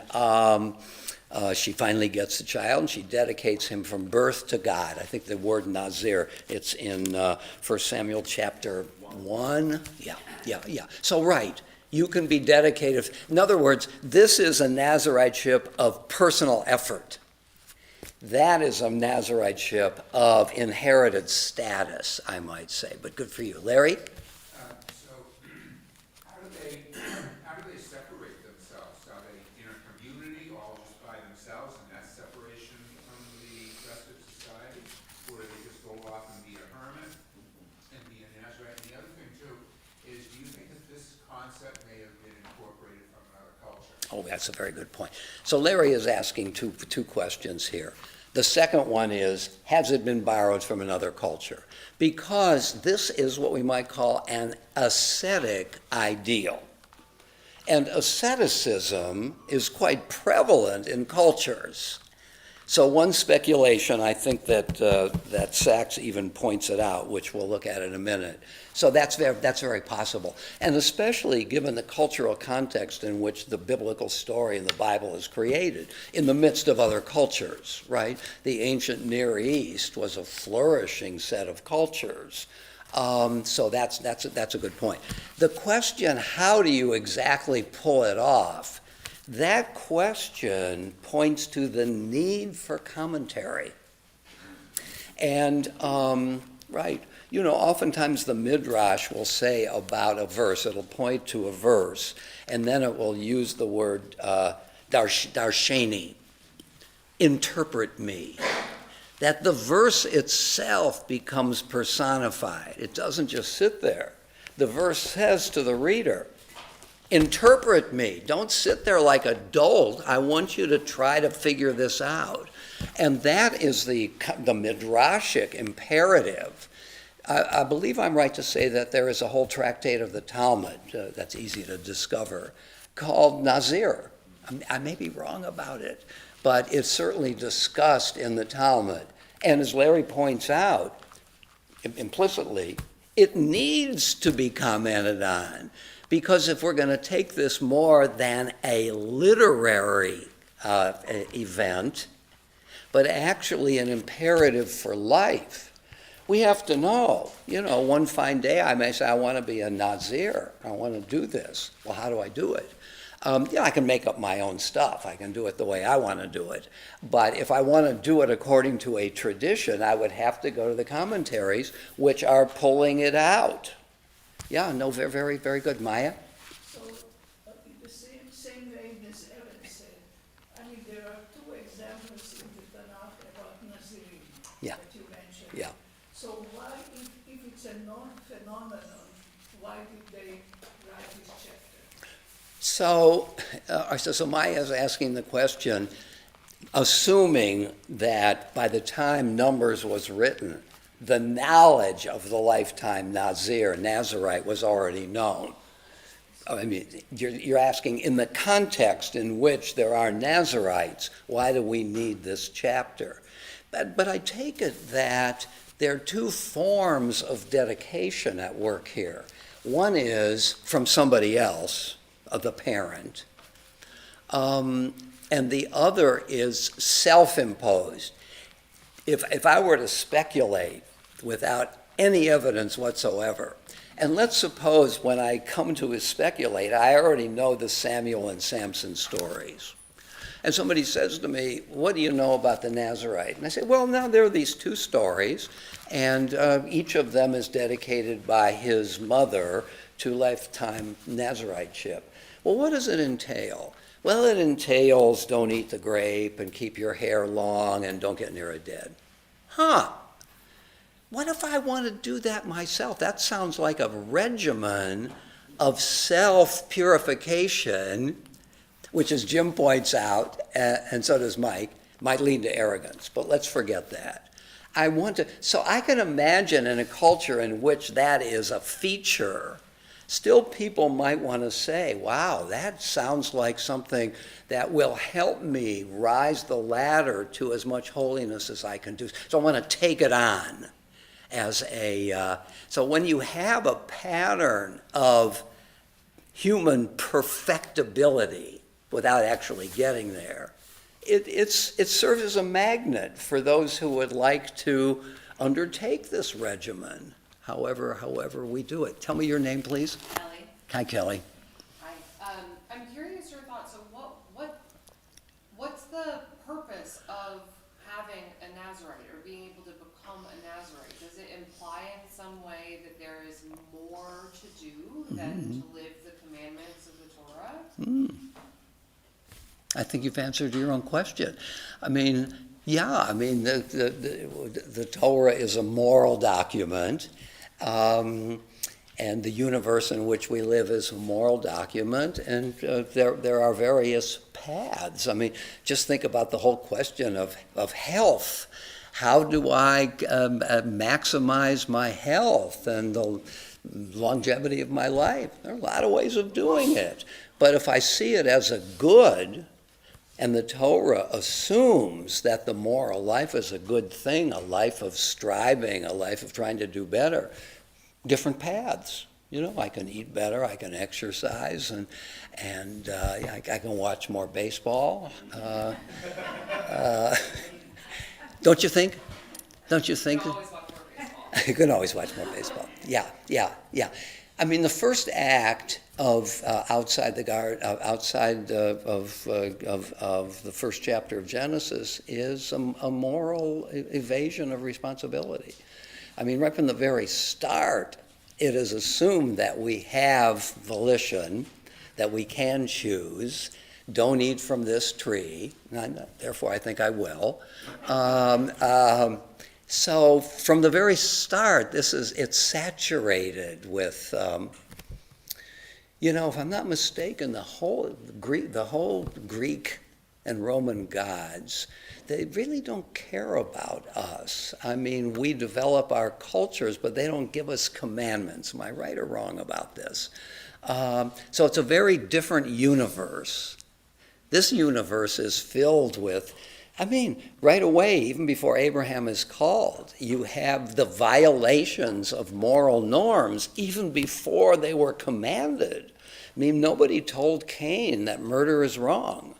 she finally gets the child, and she dedicates him from birth to God. I think the word Nazir, it's in 1 Samuel chapter 1. Yeah. So, right, you can be dedicated. In other words, this is a Nazariteship of personal effort. That is a Nazariteship of inherited status, I might say. But good for you. Larry? So, how do they separate themselves? Are they in a community all just by themselves, and that's separation from the rest of society? Or do they just go off and be a hermit and be a Nazarite? And the other thing, too, is do you think that this concept may have been incorporated from another culture? Oh, that's a very good point. So Larry is asking two questions here. The second one is, has it been borrowed from another culture? Because this is what we might call an ascetic ideal. And asceticism is quite prevalent in cultures. So one speculation, I think that Sachs even points it out, which we'll look at in a minute. So that's very possible. And especially given the cultural context in which the biblical story in the Bible is created, in the midst of other cultures, right? The ancient Near East was a flourishing set of cultures. So that's a good point. The question, how do you exactly pull it off? That question points to the need for commentary. And, right, oftentimes the Midrash will say about a verse, it'll point to a verse, and then it will use the word darsheni, interpret me. That the verse itself becomes personified. It doesn't just sit there. The verse says to the reader, interpret me. Don't sit there like a dolt. I want you to try to figure this out. And that is the midrashic imperative. I believe I'm right to say that there is a whole tractate of the Talmud that's easy to discover called Nazir. I may be wrong about it, but it's certainly discussed in the Talmud. And as Larry points out, implicitly, it needs to be commented on. Because if we're going to take this more than a literary event, but actually an imperative for life, we have to know, one fine day I may say, I want to be a Nazir. I want to do this. Well, how do I do it? I can make up my own stuff. I can do it the way I want to do it. But if I want to do it according to a tradition, I would have to go to the commentaries, which are pulling it out. Yeah, no, very, very, very good. Maya? So, in the same vein as Evan said, I mean, there are two examples in the Tanakh about Nazirim that you mentioned. Yeah. So why, if it's a known phenomenon, why did they write this chapter? So Maya is asking the question, assuming that by the time Numbers was written, the knowledge of the lifetime Nazarite was already known. I mean, you're asking in the context in which there are Nazarites, why do we need this chapter? But I take it that there are two forms of dedication at work here. One is from somebody else, of the parent, and the other is self-imposed. If I were to speculate without any evidence whatsoever, and let's suppose when I come to speculate, I already know the Samuel and Samson stories. And somebody says to me, what do you know about the Nazarite? And I say, well, now there are these two stories, and each of them is dedicated by his mother to lifetime Nazariteship. Well, what does it entail? Well, it entails don't eat the grape and keep your hair long and don't get near a dead. What if I want to do that myself? That sounds like a regimen of self-purification, which, as Jim points out, and so does Mike, might lead to arrogance. But let's forget that. So I can imagine in a culture in which that is a feature, still people might want to say, wow, that sounds like something that will help me rise the ladder to as much holiness as I can do. So I want to take it on as so when you have a pattern of human perfectibility without actually getting there, it serves as a magnet for those who would like to undertake this regimen, however we do it. Tell me your name, please. Kelly. Hi, Kelly. Hi. I'm curious your thoughts. So what's the purpose of having a Nazarite or being able to become a Nazarite? Does it imply in some way that there is more to do than to live the commandments of the Torah? I think you've answered your own question. I mean, the Torah is a moral document, and the universe in which we live is a moral document, and there are various paths. I mean, just think about the whole question of health. How do I maximize my health and the longevity of my life? There are a lot of ways of doing it. But if I see it as a good, and the Torah assumes that the moral life is a good thing, a life of striving, a life of trying to do better, different paths. You know, I can eat better, I can exercise, and I can watch more baseball. Don't you think? Don't you think? You can always watch more baseball. You can always watch more baseball. Yeah. I mean, the first act of outside the first chapter of Genesis is a moral evasion of responsibility. I mean, right from the very start, it is assumed that we have volition, that we can choose. Don't eat from this tree. Therefore, I think I will. So from the very start, it's saturated with, if I'm not mistaken, the whole Greek and Roman gods, they really don't care about us. I mean, we develop our cultures, but they don't give us commandments. Am I right or wrong about this? So it's a very different universe. This universe is filled with, right away, even before Abraham is called, you have the violations of moral norms even before they were commanded. Nobody told Cain that murder is wrong.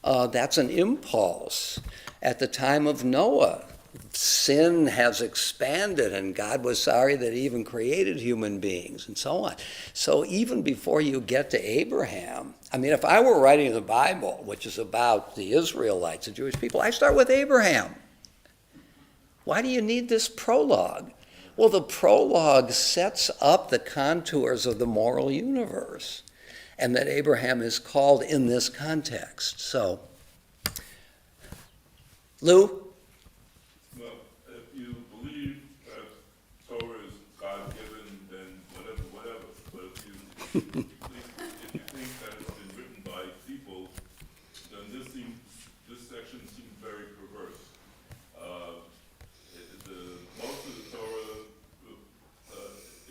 That's an impulse. At the time of Noah, sin has expanded, and God was sorry that he even created human beings, and so on. So even before you get to Abraham, if I were writing the Bible, which is about the Israelites, the Jewish people, I start with Abraham. Why do you need this prologue? Well, the prologue sets up the contours of the moral universe, and that Abraham is called in this context. So, Lou? Well, if you believe that Torah is God-given, then whatever. But if you think that it's section seems very perverse. Most of the Torah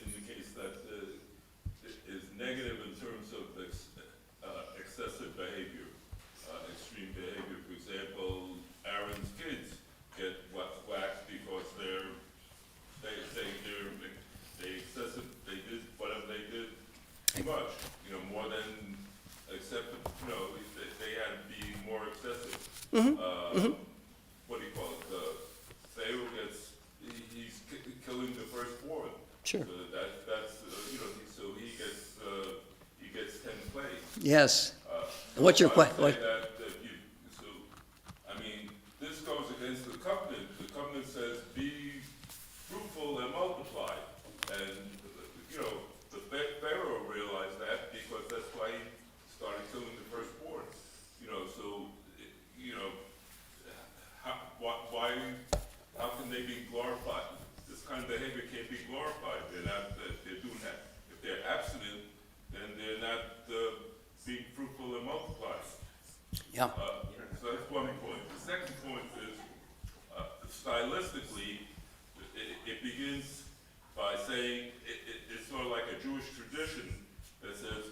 indicates that is negative in terms of excessive behavior, extreme behavior. For example, Aaron's kids get whacked because they did whatever they did too much, more than accepted, they had to be more excessive. What do you call it? Pharaoh he's killing the firstborn. Sure. That's so he gets 10 plagues. Yes. What's your question? This goes against the covenant. The covenant says, "Be fruitful and multiply," and the Pharaoh realized that because that's why he started killing the firstborn. How can they be glorified? This kind of behavior can't be glorified. They're doing that. If they're abstinent, then they're not being fruitful and multiplying. Yeah. So that's one point. The second point is, stylistically, it begins by saying, it's sort of like a Jewish tradition that says,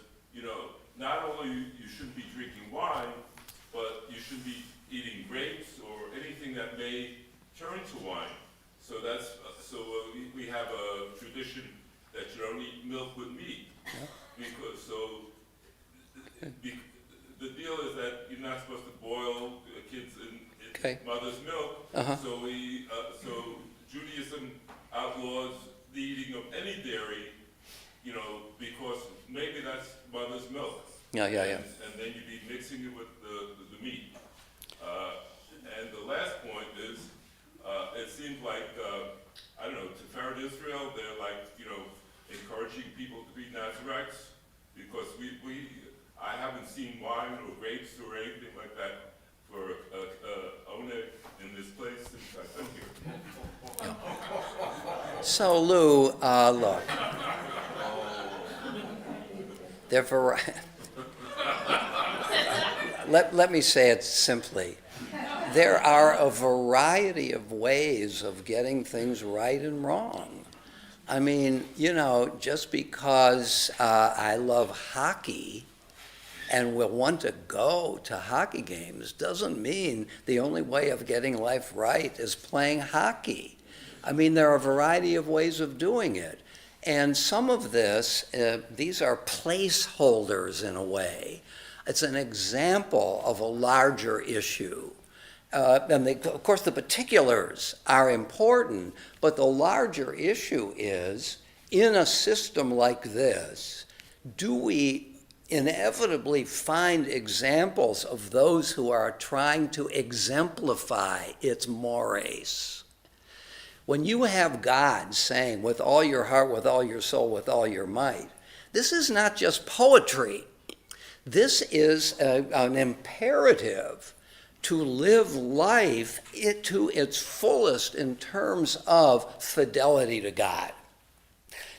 not only you shouldn't be drinking wine, but you shouldn't be eating grapes or anything that may turn to wine. So we have a tradition that you don't eat milk with meat. The deal is that you're not supposed to boil kids in mother's milk. So Judaism outlaws the eating of any dairy, because maybe that's mother's milk. Yeah. And then you'd be mixing it with the meat. And the last point is, it seems like, I don't know, Tiferet Israel, they're like, encouraging people to be Nazarites, because I haven't seen wine or grapes or anything like that for Oneg in this place since I've been here. So Lou, look, let me say it simply. There are a variety of ways of getting things right and wrong. Just because I love hockey and will want to go to hockey games doesn't mean the only way of getting life right is playing hockey. There are a variety of ways of doing it. And some of this, these are placeholders in a way. It's an example of a larger issue. Of course, the particulars are important, but the larger issue is, in a system like this, do we inevitably find examples of those who are trying to exemplify its mores? When you have God saying, with all your heart, with all your soul, with all your might, this is not just poetry. This is an imperative to live life to its fullest in terms of fidelity to God.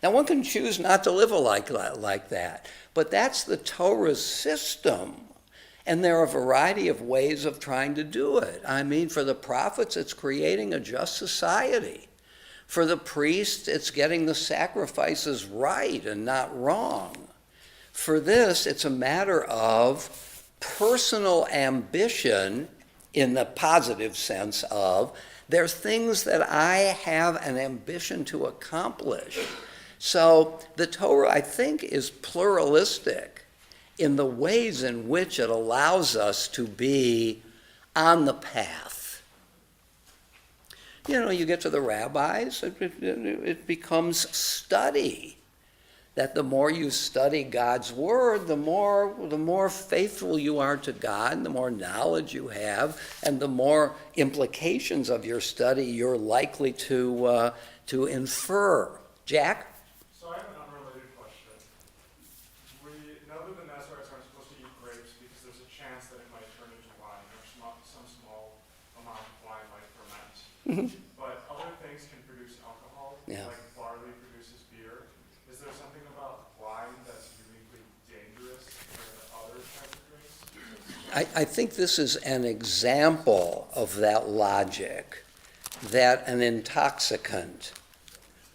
Now, one can choose not to live like that, but that's the Torah's system. And there are a variety of ways of trying to do it. For the prophets, it's creating a just society. For the priests, it's getting the sacrifices right and not wrong. For this, it's a matter of personal ambition in the positive sense of there's things that I have an ambition to accomplish. So the Torah, I think, is pluralistic in the ways in which it allows us to be on the path. You get to the rabbis, it becomes study. That the more you study God's word, the more faithful you are to God, the more knowledge you have, and the more implications of your study you're likely to infer. Jack? So I have an unrelated question. We know that the Nazarites aren't supposed to eat grapes because there's a chance that it might turn into wine, or some small amount of wine might ferment. Mm-hmm. But other things can produce alcohol, Yeah. like barley produces beer. Is there something about wine that's uniquely dangerous compared to other types of drinks? I think this is an example of that logic, that an intoxicant,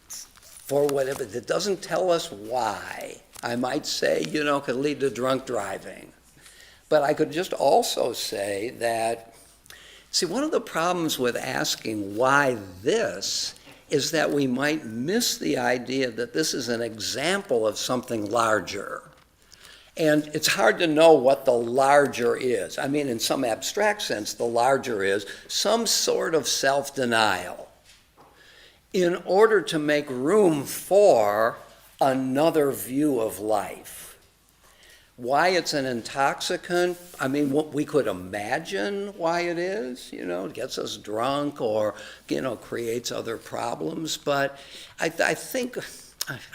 for whatever, that doesn't tell us why, I might say, could lead to drunk driving. But I could just also say that, see, one of the problems with asking why this is that we might miss the idea that this is an example of something larger. And it's hard to know what the larger is. I mean, in some abstract sense, the larger is some sort of self-denial in order to make room for another view of life. Why it's an intoxicant, I mean, we could imagine why it is, it gets us drunk or, creates other problems. But I think,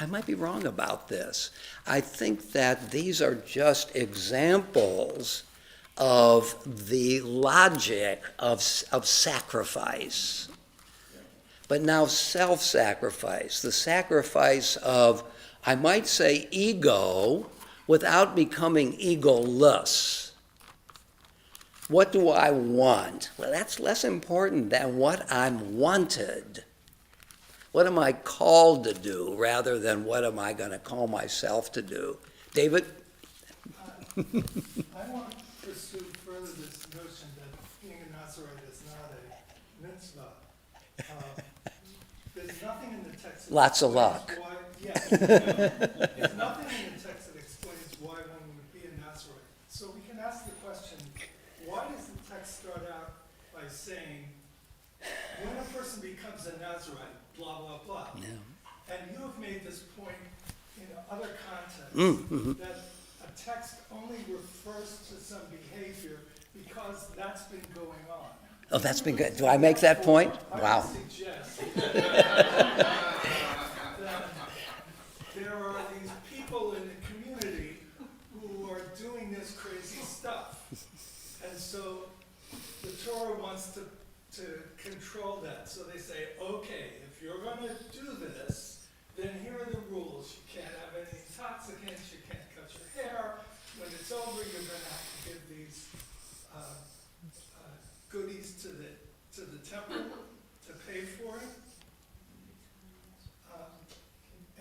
I might be wrong about this. I think that these are just examples of the logic of sacrifice. But now self-sacrifice, the sacrifice of, I might say, ego, without becoming egoless. What do I want? Well, that's less important than what I'm wanted. What am I called to do rather than what am I going to call myself to do? David? I want to pursue further this notion that being a Nazarite is not a mitzvah. There's nothing in the text that Lots of luck. Why, there's nothing in the text that explains why one would be a Nazarite. So we can ask the question, why does the text start out by saying, when a person becomes a Nazarite, blah, blah, blah. Yeah. And you have made this point in other contexts, that a text only refers to some behavior because that's been going on. Oh, that's been good. Do I make that point? I Wow. would suggest that there are these people in the community who are doing this crazy stuff. And so the Torah wants to control that. So they say, okay, if you're going to do this, then here are the rules. You can't have any intoxicants, you can't cut your hair. When it's over, you're going to have to give these goodies to the temple to pay for it.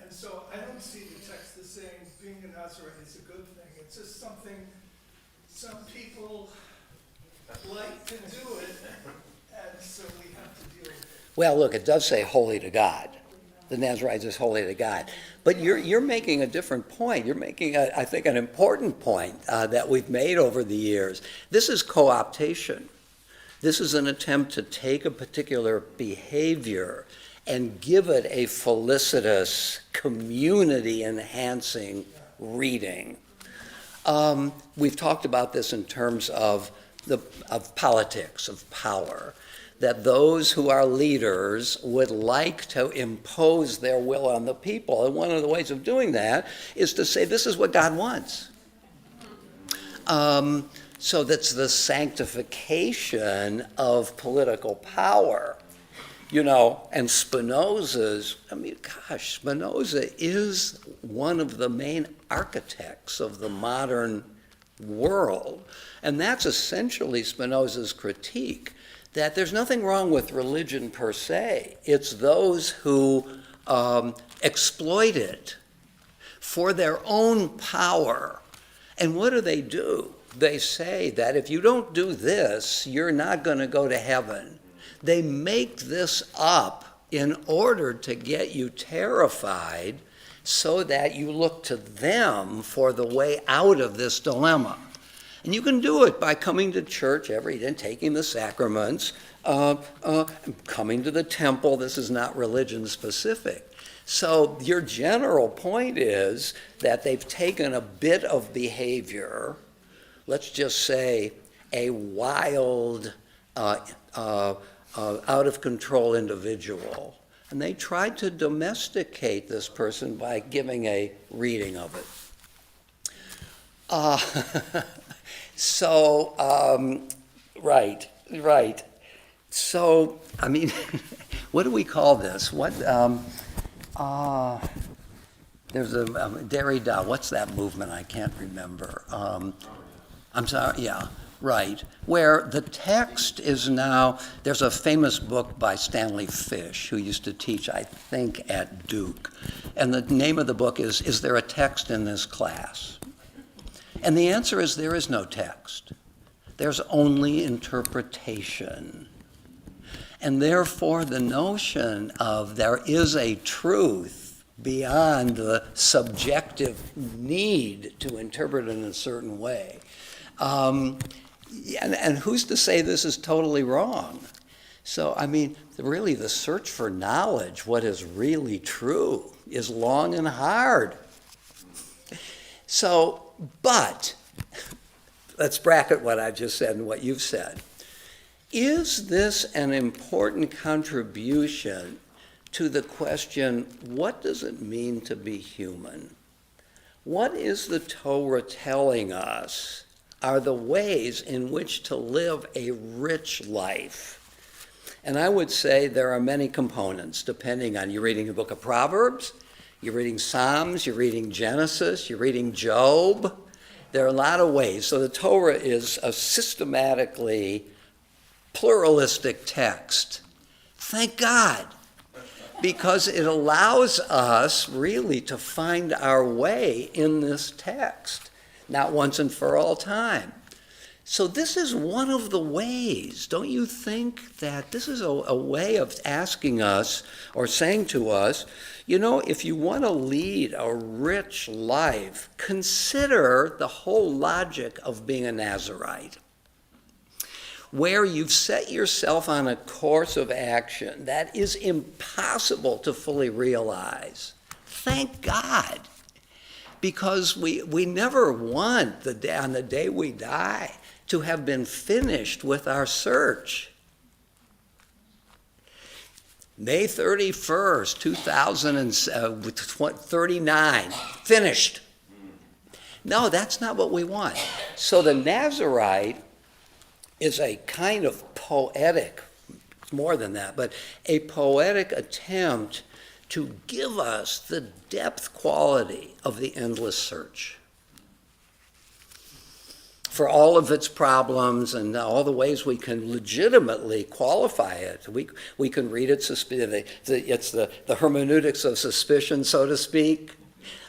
And so I don't see the text as saying being a Nazarite is a good thing. It's just something some people like to do it, and so we have to deal with it. Well, look, it does say holy to God. The Nazarite is holy to God. But you're making a different point. You're making, I think, an important point that we've made over the years. This is co-optation. This is an attempt to take a particular behavior and give it a felicitous, community-enhancing reading. We've talked about this in terms of politics, of power, that those who are leaders would like to impose their will on the people. And one of the ways of doing that is to say, this is what God wants. So that's the sanctification of political power. And Spinoza's, Spinoza is one of the main architects of the modern world. And that's essentially Spinoza's critique, that there's nothing wrong with religion per se. It's those who exploit it for their own power. And what do? They say that if you don't do this, you're not going to go to heaven. They make this up in order to get you terrified so that you look to them for the way out of this dilemma. And you can do it by coming to church every day, taking the sacraments, coming to the temple. This is not religion specific. So your general point is that they've taken a bit of behavior, let's just say a wild, out of control individual, and they tried to domesticate this person by giving a reading of it. Right. So, what do we call this? There's a Derrida, what's that movement? I can't remember. I'm sorry, yeah. right, where the text is now, there's a famous book by Stanley Fish, who used to teach, I think, at Duke. And the name of the book is There a Text in This Class? And the answer is there is no text. There's only interpretation. And therefore, the notion of there is a truth beyond the subjective need to interpret it in a certain way. And who's to say this is totally wrong? So, I mean, really the search for knowledge, what is really true, is long and hard. So, but, let's bracket what I just said and what you've said. Is this an important contribution to the question, what does it mean to be human? What is the Torah telling us are the ways in which to live a rich life? And I would say there are many components, depending on, you're reading the book of Proverbs, you're reading Psalms, you're reading Genesis, you're reading Job. There are a lot of ways. So the Torah is a systematically pluralistic text. Thank God, because it allows us really to find our way in this text, not once and for all time. So this is one of the ways. Don't you think that this is a way of asking us or saying to us, you know, if you want to lead a rich life, consider the whole logic of being a Nazirite, where you've set yourself on a course of action that is impossible to fully realize. Thank God, because we never want, on the day we die, to have been finished with our search. May 31st, 2039, finished. No, that's not what we want. So the Nazirite is a kind of poetic, it's more than that, but a poetic attempt to give us the depth quality of the endless search. For all of its problems and all the ways we can legitimately qualify it. We can read it, it's the hermeneutics of suspicion, so to speak,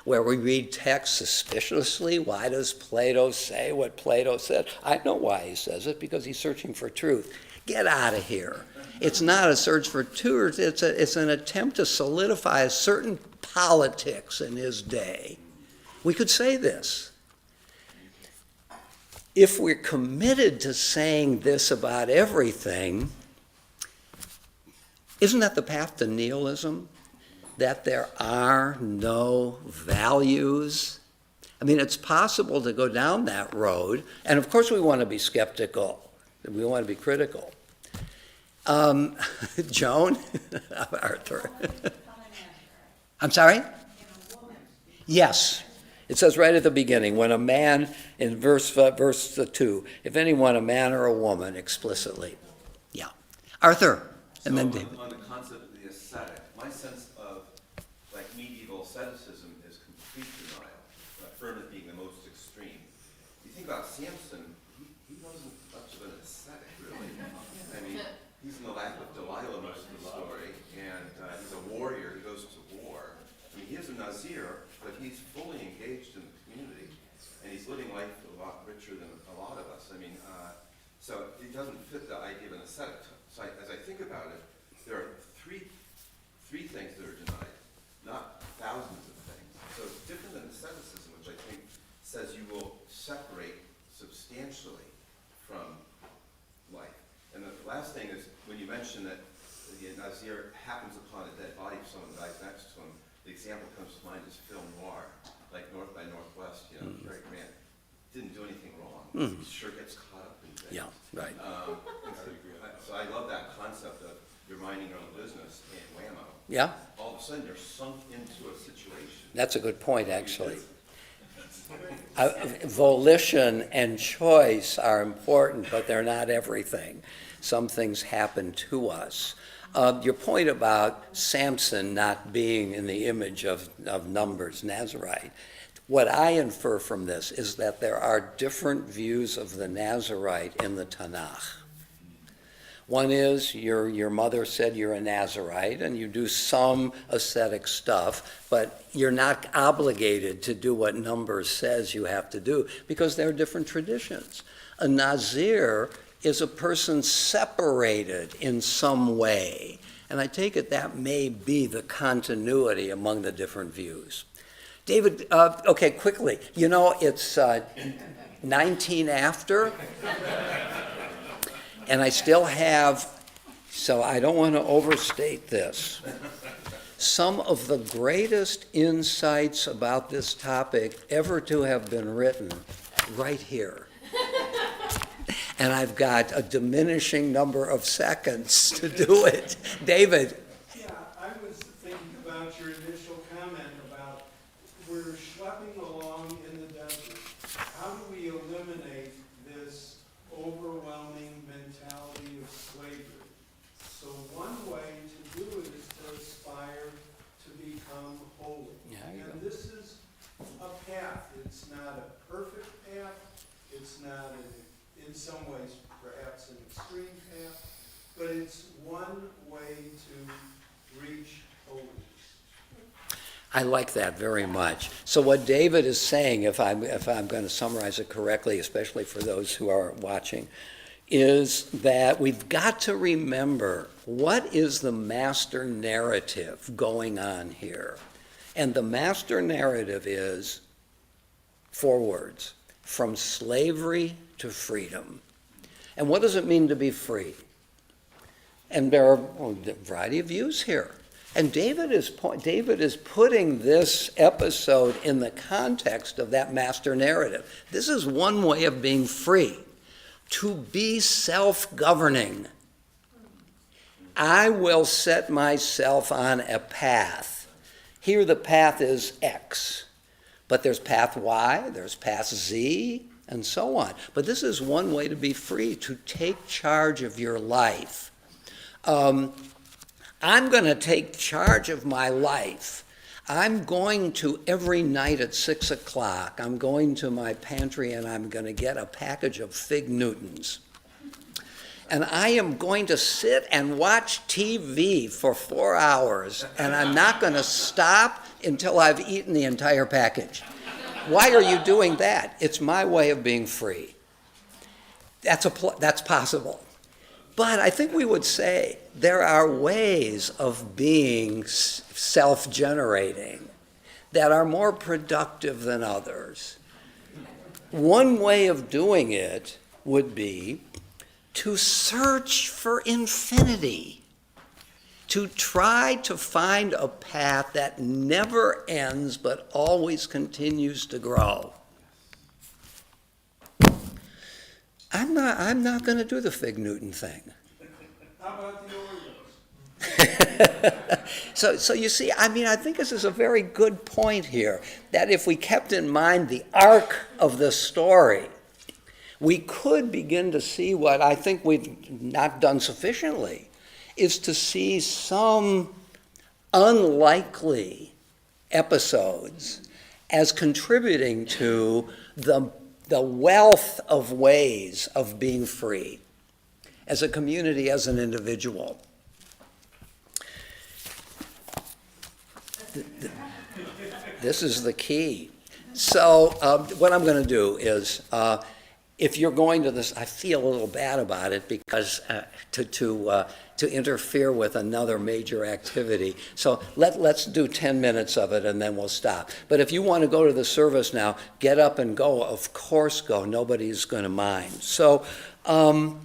where we read text suspiciously. Why does Plato say what Plato said? I know why he says it, because he's searching for truth. Get out of here. It's not a search for truth, it's an attempt to solidify a certain politics in his day. We could say this. If we're committed to saying this about everything, isn't that the path to nihilism? That there are no values? I mean, it's possible to go down that road, and of course we want to be skeptical, we want to be critical. Joan? Arthur. I'm sorry? Yes. It says right at the beginning, when a man, in verse 2, if anyone, a man or a woman, explicitly. Yeah. Arthur, and then David. On the concept of the ascetic, my sense of like medieval asceticism is complete denial, fervent being the most extreme. You think about Samson, he wasn't much of an ascetic, really. I mean, he's in the lap of Delilah most of the story, and he's a warrior, he goes to war. I mean, he is a Nazir, but he's fully engaged in the community, and he's living life a lot richer than a lot of us. I mean, so it doesn't fit the idea of an ascetic. So as I think about it, there are three things that are denied, not thousands of things. So it's different than asceticism, which I think says you will separate substantially from life. And the last thing is, when you mention that the Nazir happens upon a dead body of someone that dies next to him, the example comes to mind is film noir, like North by Northwest, Cary Grant didn't do anything wrong. He sure gets caught up in things. Yeah, right. So I love that concept of you're minding your own business and whammo. Yeah. All of a sudden you're sunk into a situation. That's a good point, actually. Volition and choice are important, but they're not everything. Some things happen to us. Your point about Samson not being in the image of Numbers, Nazirite, What I infer from this is that there are different views of the Nazarite in the Tanakh. One is your mother said you're a Nazarite and you do some ascetic stuff, but you're not obligated to do what Numbers says you have to do because there are different traditions. A Nazir is a person separated in some way, and I take it that may be the continuity among the different views. David, okay, quickly, it's 19 after. And I still have, so I don't want to overstate this, some of the greatest insights about this topic ever to have been written right here. And I've got a diminishing number of seconds to do it. David. Yeah, I was thinking about your initial comment about we're schlepping along in the desert. How do we eliminate this overwhelming mentality of slavery? So one way to do it is to aspire to become holy. And this is a path. It's not a perfect path. It's not, in some ways, perhaps an extreme path. But it's one way to reach holiness. I like that very much. So what David is saying, if I'm going to summarize it correctly, especially for those who are watching, is that we've got to remember what is the master narrative going on here. And the master narrative is 4 words: from slavery to freedom. And what does it mean to be free? And there are a variety of views here. And David is putting this episode in the context of that master narrative. This is one way of being free, to be self-governing. I will set myself on a path. Here the path is X, but there's path Y, there's path Z, and so on. But this is one way to be free, to take charge of your life. I'm going to take charge of my life. I'm going to, every night at 6 o'clock, I'm going to my pantry and I'm going to get a package of Fig Newtons. And I am going to sit and watch TV for 4 hours, and I'm not going to stop until I've eaten the entire package. Why are you doing that? It's my way of being free. That's possible. But I think we would say there are ways of being self-generating that are more productive than others. One way of doing it would be to search for infinity, to try to find a path that never ends but always continues to grow. I'm not going to do the Fig Newton thing. How about the Oreos? So you see, I think this is a very good point here, that if we kept in mind the arc of the story, we could begin to see what I think we've not done sufficiently, is to see some unlikely episodes as contributing to the wealth of ways of being free, as a community, as an individual. This is the key. So what I'm going to do is, if you're going to this, I feel a little bad about it because to interfere with another major activity. So let's do 10 minutes of it and then we'll stop. But if you want to go to the service now, get up and go. Of course go. Nobody's going to mind. So, all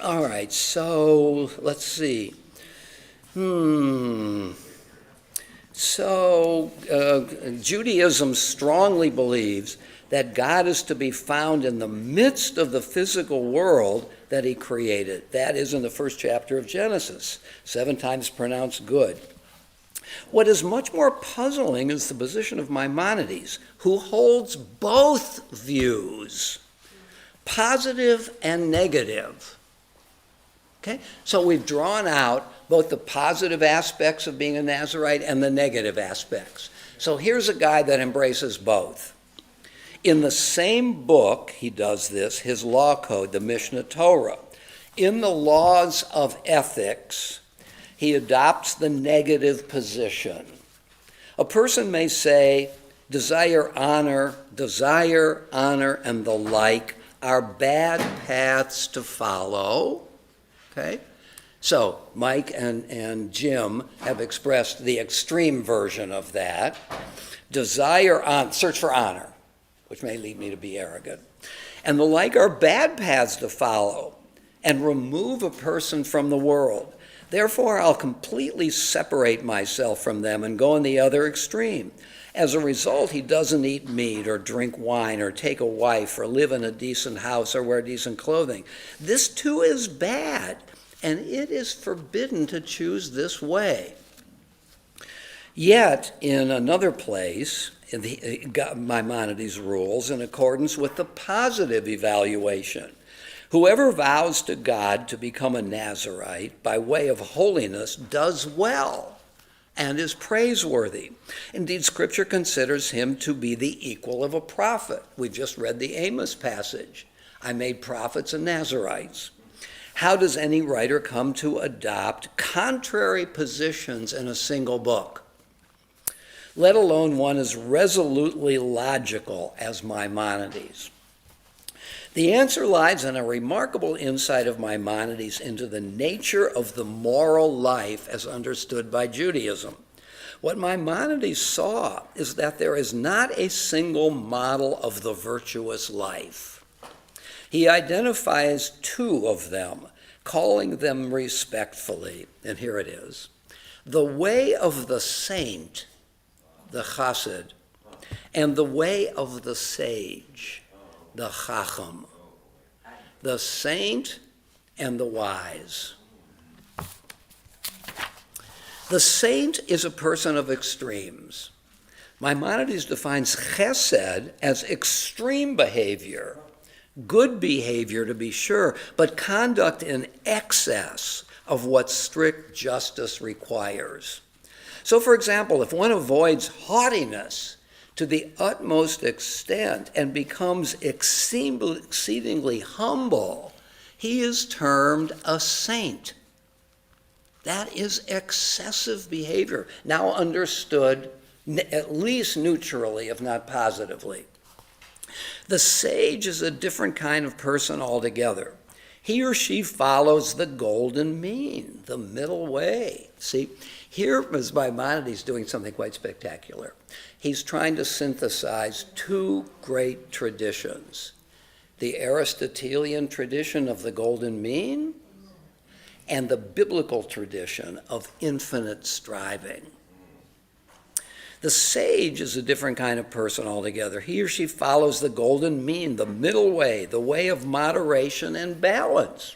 right. So let's see. So Judaism strongly believes that God is to be found in the midst of the physical world that he created. That is in the first chapter of Genesis, 7 times pronounced good. What is much more puzzling is the position of Maimonides, who holds both views, positive and negative. Okay? So we've drawn out both the positive aspects of being a Nazirite and the negative aspects. So here's a guy that embraces both. In the same book, he does this, his law code, the Mishnah Torah. In the laws of ethics, he adopts the negative position. A person may say, desire, honor, and the like are bad paths to follow. Okay? So Mike and Jim have expressed the extreme version of that. Search for honor, which may lead me to be arrogant. And the like are bad paths to follow and remove a person from the world. Therefore, I'll completely separate myself from them and go in the other extreme. As a result, he doesn't eat meat or drink wine or take a wife or live in a decent house or wear decent clothing. This too is bad, and it is forbidden to choose this way. Yet, in another place, Maimonides rules in accordance with the positive evaluation. Whoever vows to God to become a Nazirite by way of holiness does well and is praiseworthy. Indeed, Scripture considers him to be the equal of a prophet. We just read the Amos passage. I made prophets and Nazirites. How does any writer come to adopt contrary positions in a single book, let alone one as resolutely logical as Maimonides? The answer lies in a remarkable insight of Maimonides into the nature of the moral life as understood by Judaism. What Maimonides saw is that there is not a single model of the virtuous life. He identifies two of them, calling them respectfully, and here it is: the way of the saint, the chassid, and the way of the sage, the chacham, the saint and the wise. The saint is a person of extremes. Maimonides defines chesed as extreme behavior, good behavior to be sure, but conduct in excess of what strict justice requires. So, for example, if one avoids haughtiness to the utmost extent and becomes exceedingly humble, he is termed a saint. That is excessive behavior, now understood at least neutrally, if not positively. The sage is a different kind of person altogether. He or she follows the golden mean, the middle way. See, here is Maimonides doing something quite spectacular. He's trying to synthesize two great traditions: the Aristotelian tradition of the golden mean and the biblical tradition of infinite striving. The sage is a different kind of person altogether. He or she follows the golden mean, the middle way, the way of moderation and balance.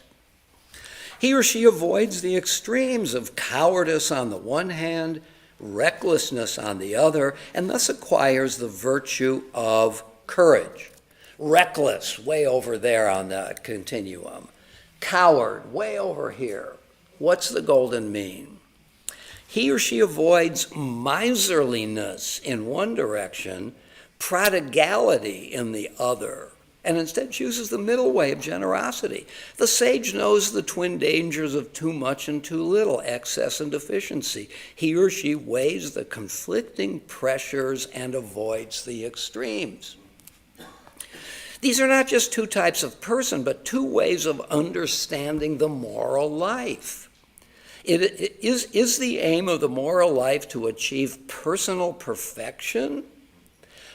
He or she avoids the extremes of cowardice on the one hand, recklessness on the other, and thus acquires the virtue of courage. Reckless, way over there on the continuum. Coward, way over here. What's the golden mean? He or she avoids miserliness in one direction, prodigality in the other, and instead chooses the middle way of generosity. The sage knows the twin dangers of too much and too little, excess and deficiency. He or she weighs the conflicting pressures and avoids the extremes. These are not just two types of person, but two ways of understanding the moral life. Is the aim of the moral life to achieve personal perfection?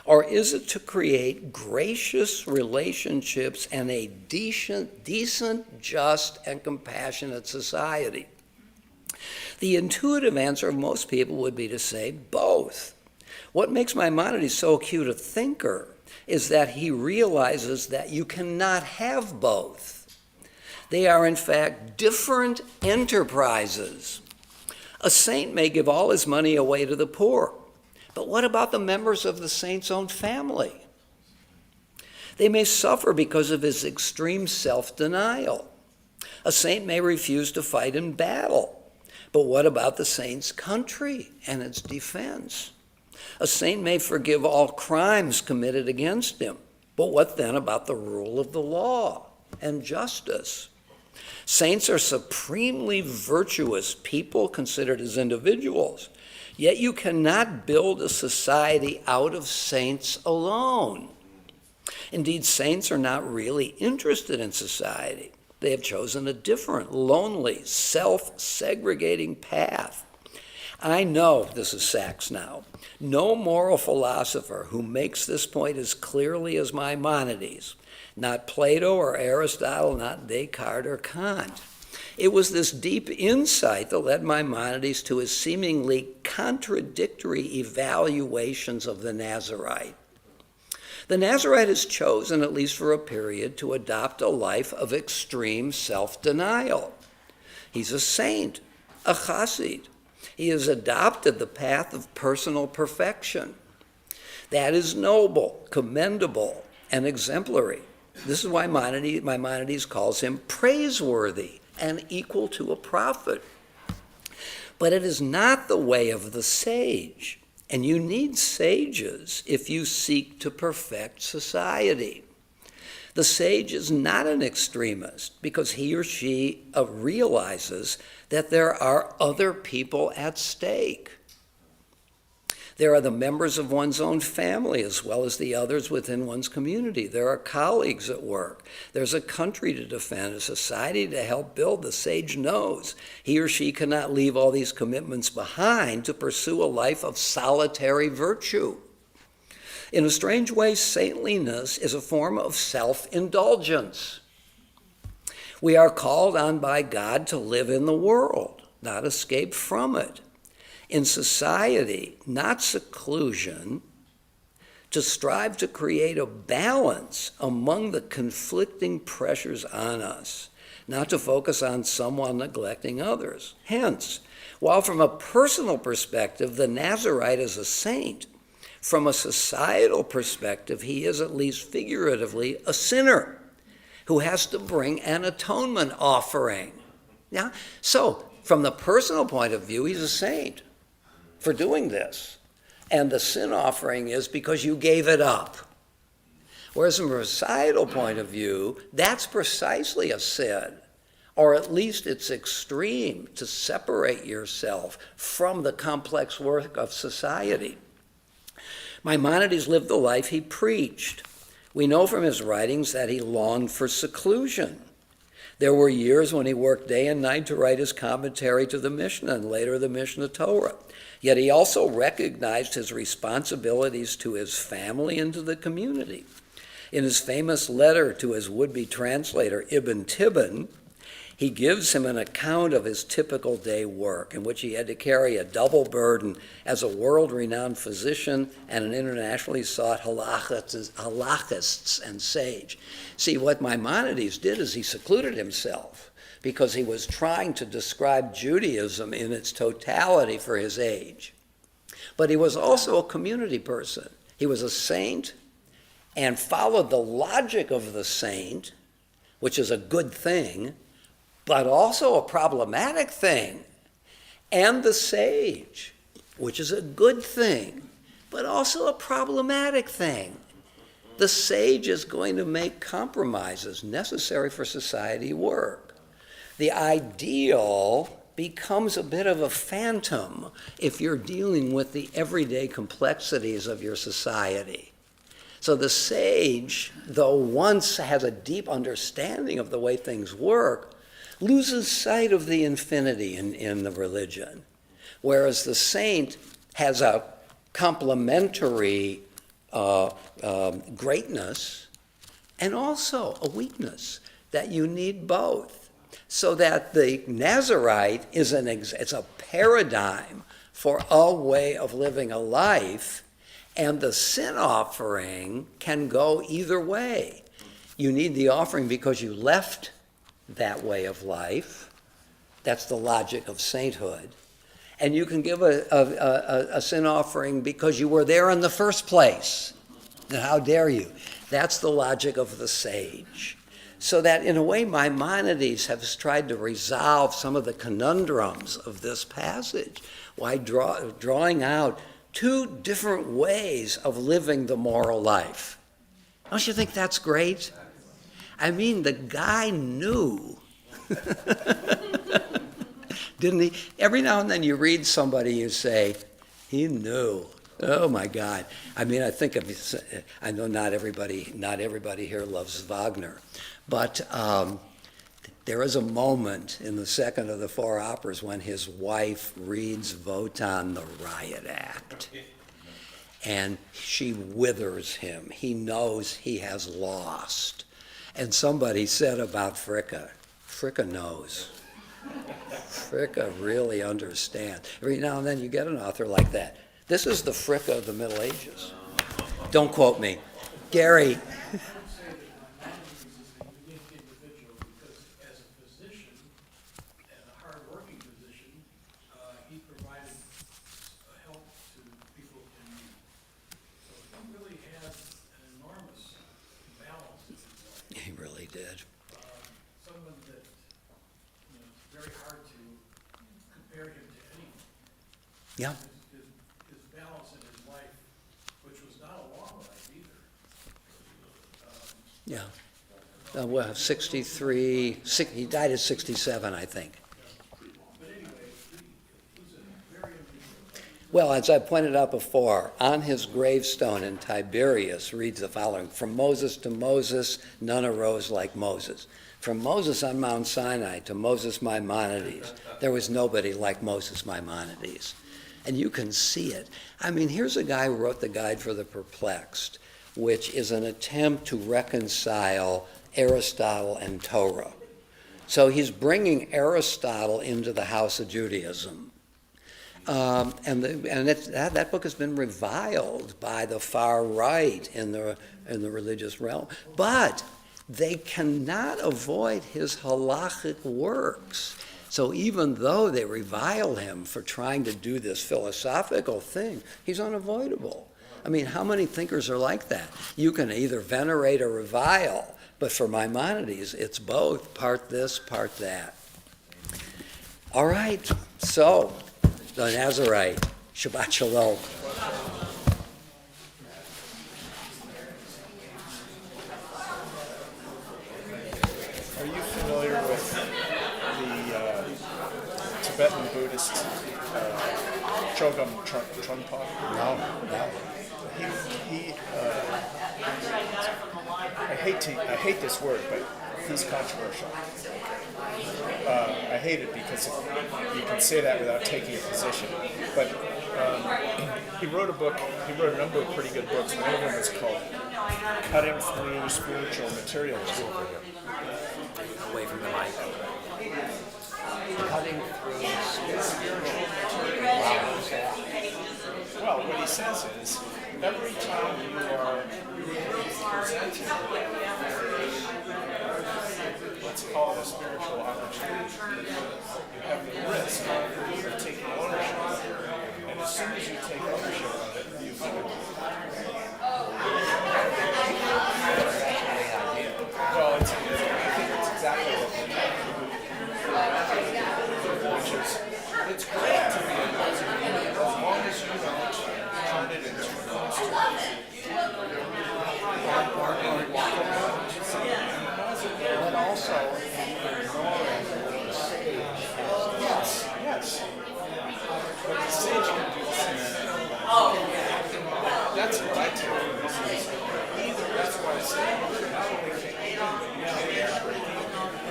Or is it to create gracious relationships and a decent, just, and compassionate society? The intuitive answer of most people would be to say both. What makes Maimonides so acute a thinker is that he realizes that you cannot have both. They are, in fact, different enterprises. A saint may give all his money away to the poor. But what about the members of the saint's own family? They may suffer because of his extreme self-denial. A saint may refuse to fight in battle. But what about the saint's country and its defense? A saint may forgive all crimes committed against him, but what then about the rule of the law and justice? Saints are supremely virtuous people considered as individuals, yet you cannot build a society out of saints alone. Indeed, saints are not really interested in society. They have chosen a different, lonely, self-segregating path. I know, this is Sachs now, no moral philosopher who makes this point as clearly as Maimonides, not Plato or Aristotle, not Descartes or Kant. It was this deep insight that led Maimonides to his seemingly contradictory evaluations of the Nazarite. The Nazarite is chosen, at least for a period, to adopt a life of extreme self-denial. He's a saint, a chassid. He has adopted the path of personal perfection. That is noble, commendable, and exemplary. This is why Maimonides calls him praiseworthy and equal to a prophet. But it is not the way of the sage. And you need sages if you seek to perfect society. The sage is not an extremist because he or she realizes that there are other people at stake. There are the members of one's own family as well as the others within one's community. There are colleagues at work. There's a country to defend, a society to help build. The sage knows he or she cannot leave all these commitments behind to pursue a life of solitary virtue. In a strange way, saintliness is a form of self-indulgence. We are called on by God to live in the world, not escape from it. In society, not seclusion, to strive to create a balance among the conflicting pressures on us, not to focus on some while neglecting others. Hence, while from a personal perspective, the Nazarite is a saint, from a societal perspective, he is at least figuratively a sinner who has to bring an atonement offering. Yeah? So, from the personal point of view, he's a saint for doing this. And the sin offering is because you gave it up. Whereas from a societal point of view, that's precisely a sin, or at least it's extreme to separate yourself from the complex work of society. Maimonides lived the life he preached. We know from his writings that he longed for seclusion. There were years when he worked day and night to write his commentary to the Mishnah and later the Mishnah Torah. Yet he also recognized his responsibilities to his family and to the community. In his famous letter to his would-be translator, Ibn Tibbon, he gives him an account of his typical day work in which he had to carry a double burden as a world-renowned physician and an internationally sought halachist and sage. See, what Maimonides did is he secluded himself because he was trying to describe Judaism in its totality for his age. But he was also a community person. He was a saint and followed the logic of the saint, which is a good thing, but also a problematic thing, and the sage, which is a good thing, but also a problematic thing. The sage is going to make compromises necessary for society work. The ideal becomes a bit of a phantom if you're dealing with the everyday complexities of your society. So the sage, though once has a deep understanding of the way things work, loses sight of the infinity in the religion, whereas the saint has a complementary greatness and also a weakness that you need both. So that the Nazarite is it's a paradigm for a way of living a life, and the sin offering can go either way. You need the offering because you left that way of life. That's the logic of sainthood. And you can give a sin offering because you were there in the first place. And how dare you? That's the logic of the sage. So that in a way Maimonides has tried to resolve some of the conundrums of this passage. Why drawing out two different ways of living the moral life. Don't you think that's great? I mean, the guy knew. Didn't he? Every now and then you read somebody, you say, he knew. Oh my God. I mean, I know not everybody here loves Wagner, but there is a moment in the second of the four operas when his wife reads Wotan the Riot Act, and she withers him. He knows he has lost. And somebody said about Fricka knows. Fricka really understands. Every now and then you get an author like that. This is the Fricka of the Middle Ages. Don't quote me. Gary. He really did. Someone that, it's very hard to compare him to anyone. Yeah. His balance in his life, which was not a long life either. Yeah. Well, 63, he died at 67, I think. Well, as I pointed out before, on his gravestone in Tiberias reads the following: from Moses to Moses, none arose like Moses. From Moses on Mount Sinai to Moses Maimonides, there was nobody like Moses Maimonides. And you can see it. I mean, here's a guy who wrote the Guide for the Perplexed, which is an attempt to reconcile Aristotle and Torah. So he's bringing Aristotle into the house of Judaism. That book has been reviled by the far right in the religious realm. But they cannot avoid his halachic works. So even though they revile him for trying to do this philosophical thing, he's unavoidable. I mean, how many thinkers are like that? You can either venerate or revile, but for Maimonides, it's both, part this, part that. All right, so the Nazarite, Shabbat Shalom. Are you familiar with the Tibetan Buddhist Chogyam Trungpa? No. I hate this word, but he's controversial. I hate it because you can say that without taking a position. But he wrote a number of pretty good books. One of them is called Cutting Through Spiritual Materialism. Away from the mic. Cutting through spiritual materialism. Well, what he says is, every time you are presented, let's call it a spiritual opportunity, you have the risk of taking ownership of it. And as soon as you take ownership of it, you give it. Well, I think it's exactly what we're doing. Which is, it's great to be a Nazarene as long as you don't turn it into a monster. But also ignoring the sage. Yes. But the sage can do the same thing. That's what I take from this is either that's why I say not only can you win, but you can't break even.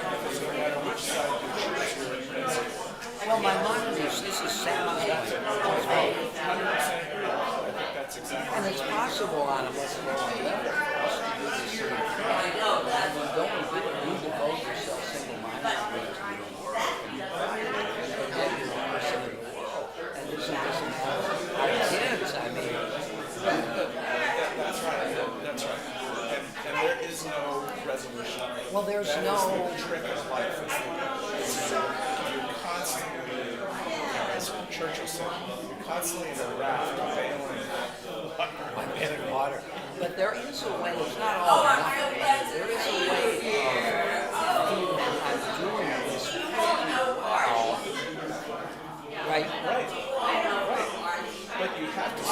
Because no matter which side you choose, you're invincible. Well, Maimonides, this is sound. 100% agree. I think that's exactly. And it's possible on a much lower level for us to do the same thing. You don't devote yourself single-mindedly to your work. And you forget your person in the world. And isn't this important? Our kids, I mean. That's right. And there is no resolution. Well, there's that no is the trick of life. You're constantly, as Churchill said, you're constantly in a raft, bailing water. But there is a way, it's not all or nothing. There is a way of doing this well. Right? Right. But you have to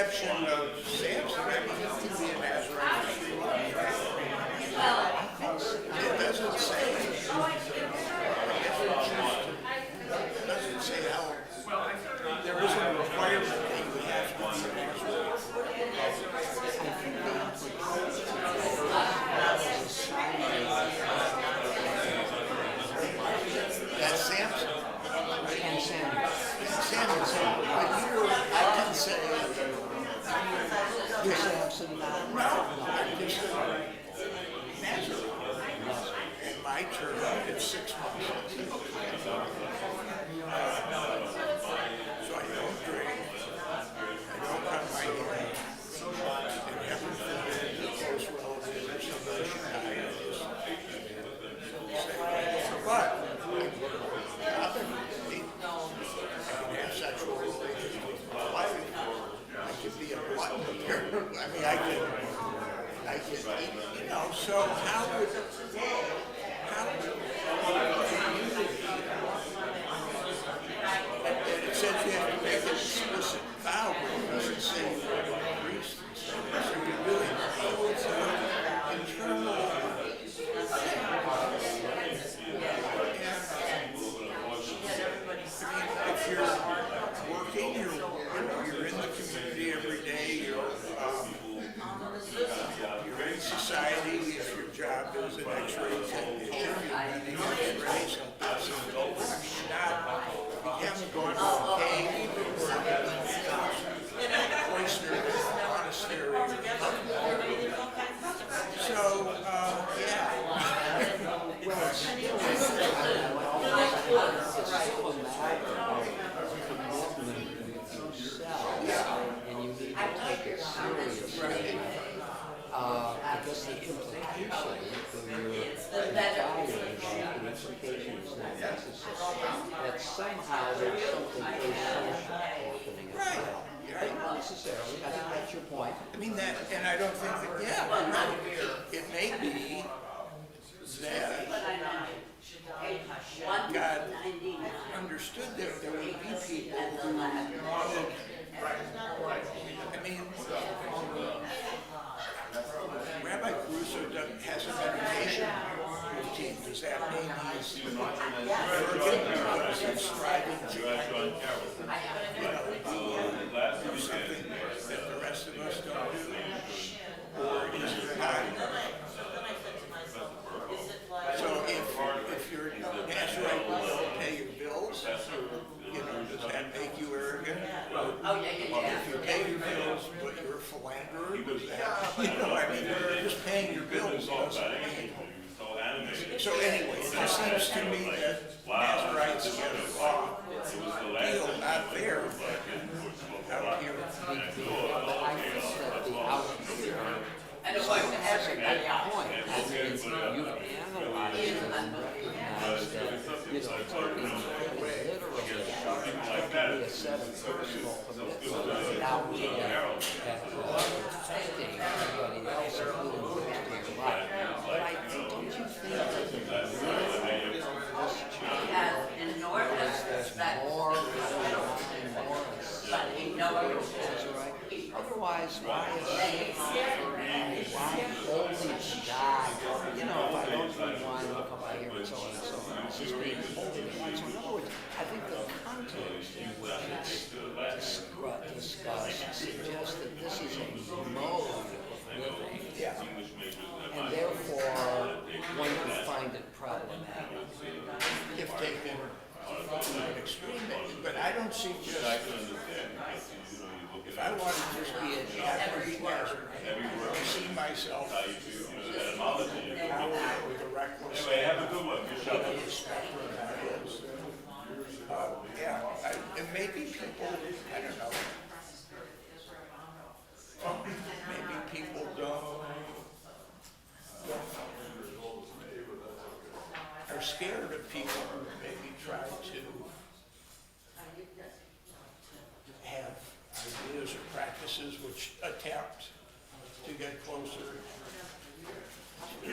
exception of Samson, I mean, he could be a Nazarite if he wanted. It doesn't say. It doesn't say how, there isn't a requirement that you have to be a Nazarite. That's Samson. And Samuel. But I can say, you're Samson now? No, I'm just Nazarite. In my term, it's 6 months. So I don't drink. I don't cut my hair. And heaven forbid, a close relative or somebody should die. I just say, but I can have sexual relations with my wife. I could be a glutton. I mean, I could eat, you know, so how would and it says you have to make an explicit vow, but it doesn't say you're a priest and stuff. So you're doing, so it's an internal if you're working, you're in the community every day, you're in society. If your job is an X-ray technician, you're running X-rays, and that's an open. You haven't gone to a cave or a cloister, monastery, or something. So, yeah. Well, it's still a matter and you need to take it seriously. Because the implication for your desire the implication is not necessary. That somehow there's something asocial happening as well. Right? Not necessarily. I think that's your point. I mean that, and I don't think that. Yeah, no. It may be that God understood that there would be people who wanted. I mean, Rabbi Caruso has a meditation routine. Does that mean he's arrogant because he's striving to do something that the rest of us don't do? Or is it not? So if you're Nazarite, you don't pay your bills, does that make you arrogant? If you pay your bills, but you're a philanderer, does that, I mean, just paying your bills doesn't mean. So anyway, it just seems to me that Nazarites get a law deal not there, but out here. I think that the out here. And it's like everybody else. Point. I mean, you analyze it and recognize that, taking literally, there can be a set of personal commitments without being affecting anybody else, including the rest of your life. But don't you think that the real this child there's more going on in Morris right? Otherwise, why hold these guys? If I don't drink wine, I'll come by here and so on and so on. It's just being holding it right. So in other words, I think the context in which it's discussed suggests that this is a mode of living. Yeah. And therefore, one could find it problematic if taken to an extreme. But I don't see just. If I want to just be a Catholic Nazarene, I see myself with a reckless spectrum that is. And maybe people, I don't know, maybe people are scared of people who maybe try to have ideas or practices which attempt to get closer to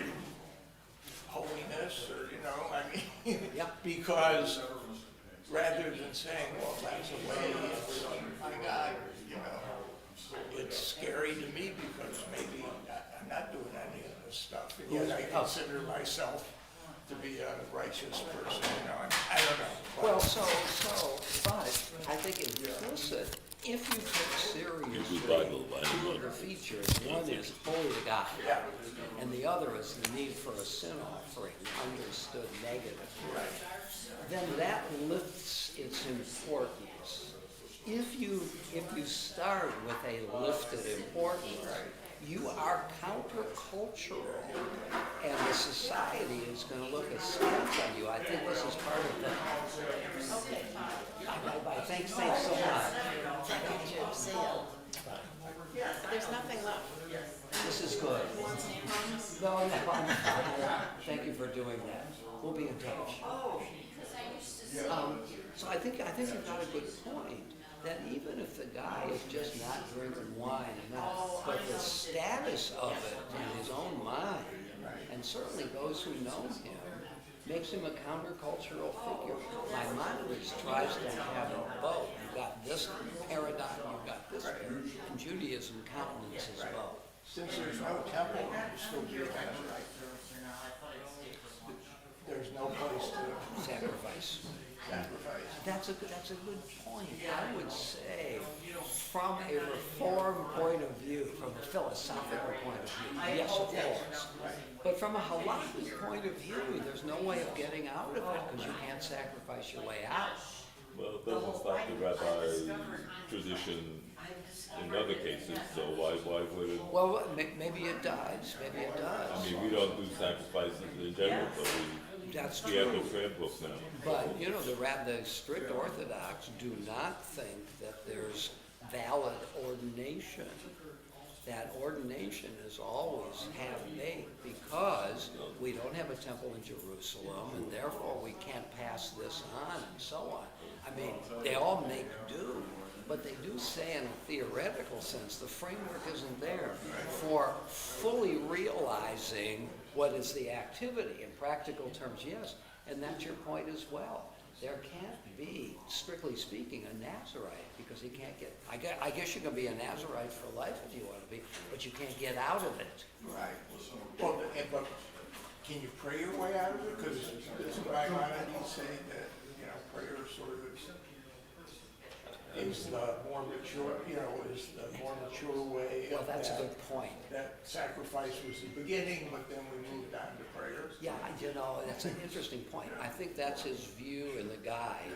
holiness, or because rather than saying, well, that's a way, my God, yet I consider myself to be a righteous person, you know, I don't know. but- Well, but I think implicit, if you take seriously two of the features, one is holy to God, and the other is the need for a sin offering, understood negatively, then that lifts its importance. If you start with a lifted importance, you are countercultural, and the society is going to look askance on you. I think this is part of the. Okay, fine. Bye. Thanks so much. There's nothing left. This is good. No, I'm fine. Thank you for doing that. We'll be in touch. So I think you've got a good point. That even if the guy is just not drinking wine enough, but the status of it in his own mind, and certainly those who know him, makes him a countercultural figure. Maimonides tries to have a both. You've got this paradigm, you've got this, and Judaism countenances both. Since there's no temple, you still do that, right? There's no place to Sacrifice. sacrifice. That's a good point. I would say, from a reform point of view, from a philosophical point of view, yes, of course. But from a halakhic point of view, there's no way of getting out of it because you can't sacrifice your way out. Well, it doesn't stop the rabbi tradition in other cases, so why would it? Well, maybe it does. Maybe it does. I mean, we don't do sacrifices in general, but That's we have true. the prayer book now. But, you know, the strict Orthodox do not think that there's valid ordination. That ordination is always half-baked because we don't have a temple in Jerusalem and therefore we can't pass this on and so on. I mean, they all make do, but they do say in a theoretical sense, the framework isn't there for fully realizing what is the activity. In practical terms, yes, and that's your point as well. There can't be, strictly speaking, a Nazarite because he can't get, I guess you can be a Nazarite for life if you want to be, but you can't get out of it. Right. Well, but can you pray your way out of it? Because doesn't Maimonides say that, you know, prayer sort of is the more mature, you know, is the more mature way Well, of that's a that. good point. That sacrifice was the beginning, but then we moved on to prayer. Yeah, you know, that's an interesting point. I think that's his view in the guide,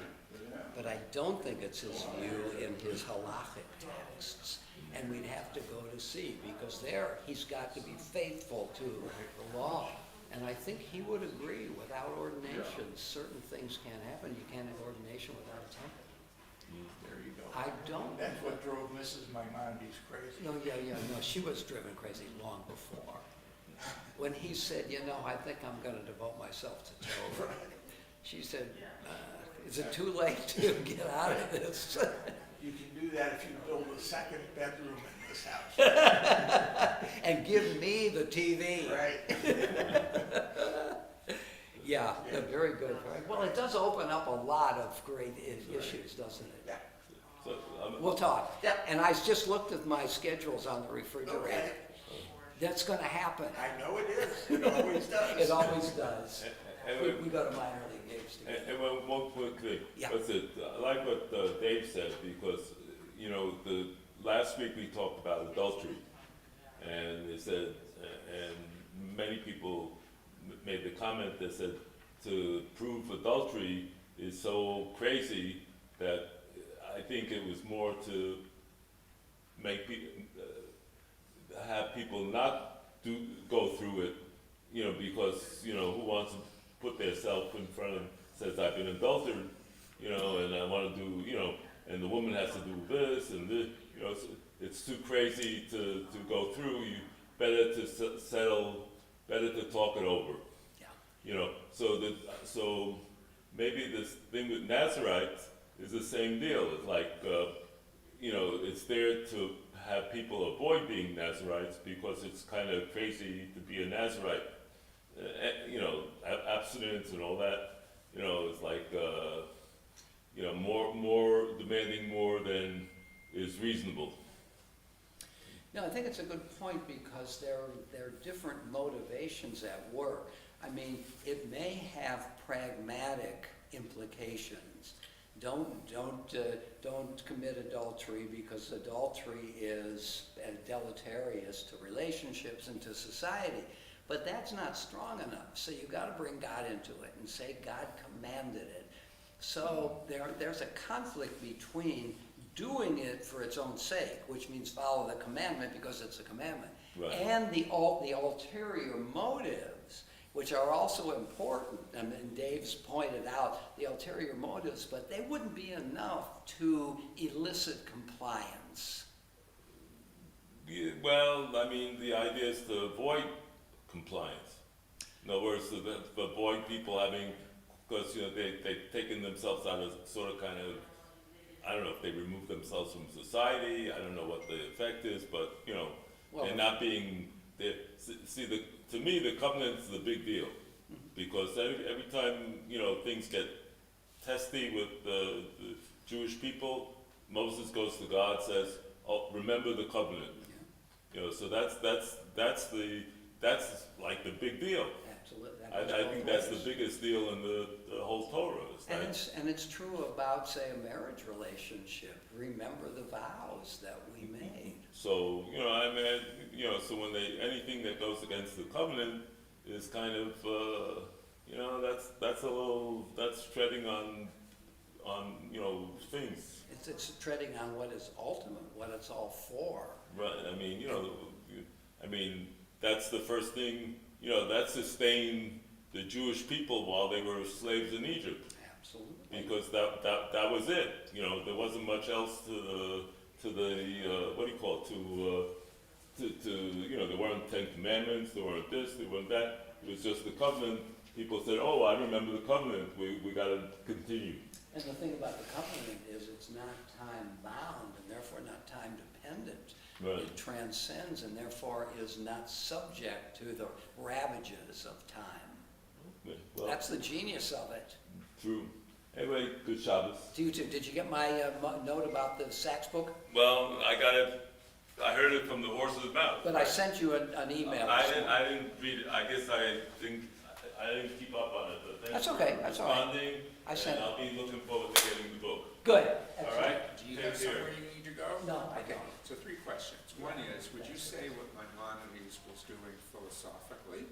but I don't think it's his view in his halachic texts. And we'd have to go to see, because there he's got to be faithful to the law. And I think he would agree, without ordination, certain things can't happen. You can't have ordination without a temple. There you go. I don't. That's what drove Mrs. Maimonides crazy. No, no, she was driven crazy long before. When he said, you know, I think I'm going to devote myself to Torah, she said, is it too late to get out of this? You can do that if you build a second bedroom in this house. And give me the TV. Right. Yeah, very good. Well, it does open up a lot of great issues, doesn't it? Yeah. So, We'll talk. And I just looked at my schedules on the refrigerator. Okay. That's going to happen. I know it is. It always does. It always does. And We go to minor league games together. And one quick thing. Yeah. What's it? I like what Dave said, because, you know, the last week we talked about adultery. And it said, and many people made the comment that said to prove adultery is so crazy that I think it was more to make people, have people not go through it, you know, because, you know, who wants to put their self in front of, says I've been adultered, you know, and I want to do, you know, and the woman has to do this and this, you know, it's too crazy to go through. You better to settle, better to talk it over. Yeah. You know, so maybe this thing with Nazarites is the same deal. It's like, you know, it's there to have people avoid being Nazarites because it's kind of crazy to be a Nazarite. You know, abstinence and all that, you know, it's like, you know, more demanding more than is reasonable. No, I think it's a good point because there are different motivations at work. I mean, it may have pragmatic implications. Don't commit adultery because adultery is deleterious to relationships and to society. But that's not strong enough. So you've got to bring God into it and say God commanded it. So there's a conflict between doing it for its own sake, which means follow the commandment because it's a commandment, Right. and the ulterior motives, which are also important. And Dave's pointed out the ulterior motives, but they wouldn't be enough to elicit compliance. Yeah, well, I mean, the idea is to avoid compliance. In other words, to avoid people having, because, you know, they've taken themselves out of sort of kind of, I don't know if they remove themselves from society, I don't know what the effect is, but, you know, Well, they're not being, to me, the covenant's the big deal. Because every time, you know, things get testy with the Jewish people, Moses goes to God, says, oh, remember the covenant. You know, so that's like the big deal. Absolutely. I think that's the biggest deal in the whole Torah. And it's true about, say, a marriage relationship. Remember the vows that we made. So, you know, I mean, you know, so when anything that goes against the covenant is kind of, you know, that's treading on, you know, things. It's treading on what is ultimate, what it's all for. Right, I mean, you know, that's the first thing, you know, that sustained the Jewish people while they were slaves in Egypt. Absolutely. Because that was it, you know, there wasn't much else to the what do you call it, to you know, there weren't 10 commandments, there weren't this, there weren't that, it was just the covenant. People said, oh, I remember the covenant, we gotta continue. And the thing about the covenant is it's not time bound and therefore not time dependent. Right. It transcends and therefore is not subject to the ravages of time. Yeah, well, That's the genius of it. true. Anyway, good Shabbos. To you too. Did you get my note about the Sachs book? Well, I heard it from the horse's mouth. But I sent you an email. I didn't read it, I guess I didn't keep up on it, but thanks That's okay, for that's all right. responding. I sent And I'll be looking forward to getting the book. Good. All right? Do you Take have care. somewhere you need to go? No, I Okay, don't. so 3 questions. One is, would you say what Maimonides was doing philosophically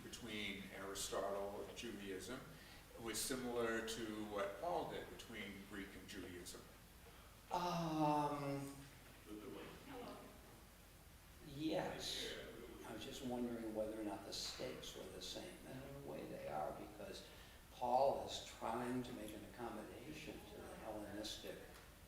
between Aristotle and Judaism was similar to what Paul did between Greek and Judaism? Yes. I was just wondering whether or not the stakes were the same. And in a way they are, because Paul is trying to make an accommodation to the Hellenistic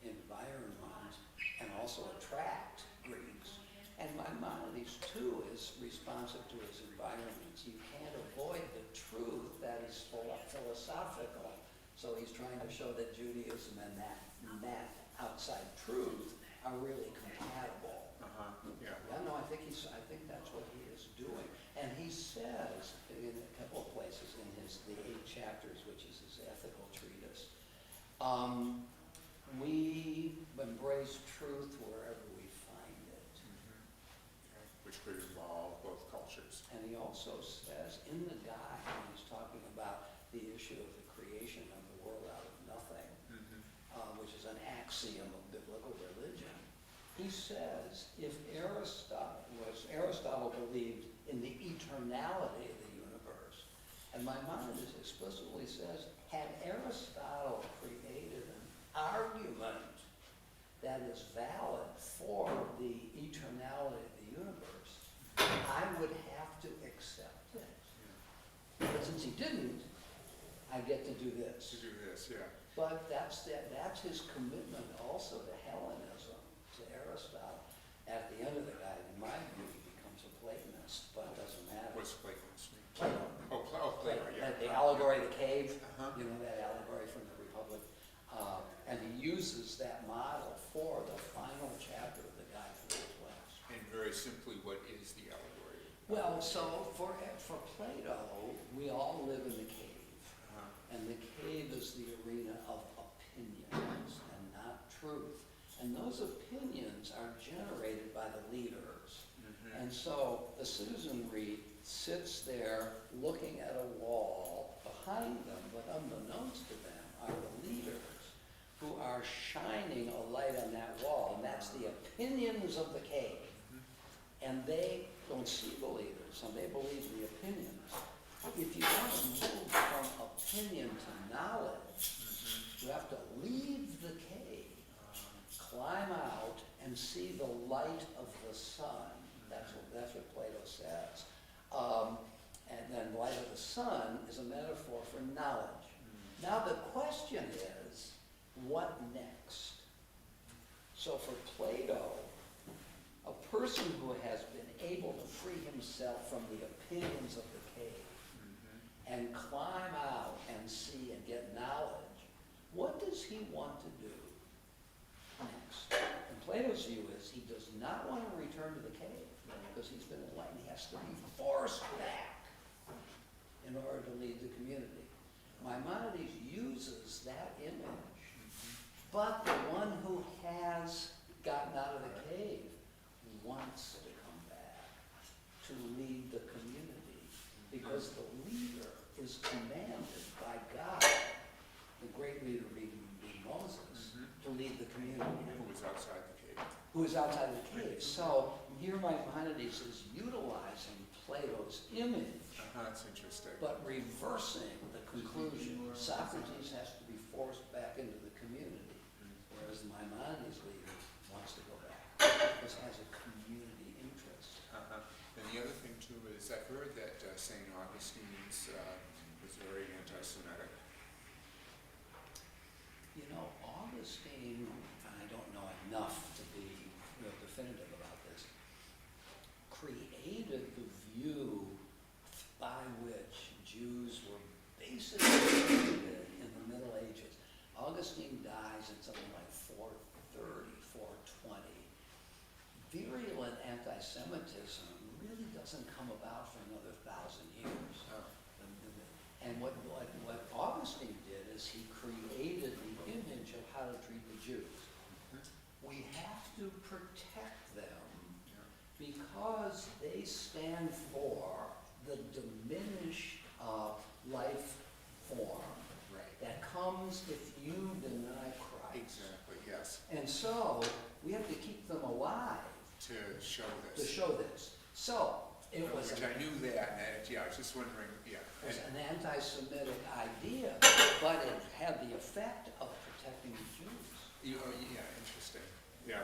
environment and also attract Greeks. And Maimonides too is responsive to his environments. You can't avoid the truth that is philosophical. So he's trying to show that Judaism and that outside truth are really compatible. Yeah. Yeah, no, I think that's what he is doing. And he says in a couple of places in the 8 chapters, which is his ethical treatise, we embrace truth wherever we find it. Which could involve both cultures. And he also says in the guide, when he's talking about the issue of the creation of the world out of nothing, which is an axiom of biblical religion, he says if Aristotle believed in the eternality of the universe, and Maimonides explicitly says, had Aristotle created an argument that is valid for the eternality of the universe, I would have to accept it. But since he didn't, I get to do this. To do this, yeah. But that's his commitment also to Hellenism, to Aristotle. At the end of the guide, in my view, he becomes a Platonist, but it doesn't matter. What's Platonist mean? Plato. Plato, yeah. The allegory of the cave, you know, that allegory from the Republic. And he uses that model for the final chapter of the Guide for the Class. And very simply, what is the allegory? Well, so for Plato, we all live in the cave. And the cave is the arena of opinions and not truth. And those opinions are generated by the leaders. And so the citizenry sits there looking at a wall. Behind them, but unbeknownst to them, are the leaders who are shining a light on that wall, and that's the opinions of the cave. And they don't see the leaders, and they believe the opinions. If you want to move from opinion to knowledge, you have to leave the cave, climb out, and see the light of the sun. That's what Plato says. And then light of the sun is a metaphor for knowledge. Now the question is, what next? So for Plato, a person who has been able to free himself from the opinions of the cave and climb out and see and get knowledge, what does he want to do next? And Plato's view is he does not want to return to the cave because he's been enlightened. He has to be forced back in order to lead the community. Maimonides uses that image, but the one who has gotten out of the cave wants to come back to lead the community because the leader is commanded by God, the great leader being Moses, to lead the community. Who was outside the cave. Who is outside the cave. So here Maimonides is utilizing Plato's image, That's interesting. but reversing the conclusion. Socrates has to be forced back into the community, whereas Maimonides' leader wants to go back because it has a community interest. And the other thing too is I've heard that St. Augustine's was very anti-Semitic. You know, Augustine, I don't know enough to be definitive about this, created the view by which Jews were basically treated in the Middle Ages. Augustine dies in something like 430, 420. Virulent anti-Semitism really doesn't come about for another 1,000 years. And what Augustine did is he created the image of how to treat the Jews. We have to protect them because they stand for the diminished life form that comes if you deny Christ. Exactly, yes. And so we have to keep them alive To show to this. show this. So it was Which I knew that, and I was just wondering, it was an anti-Semitic idea, but it had the effect of protecting the Jews. Yeah, interesting. Yeah.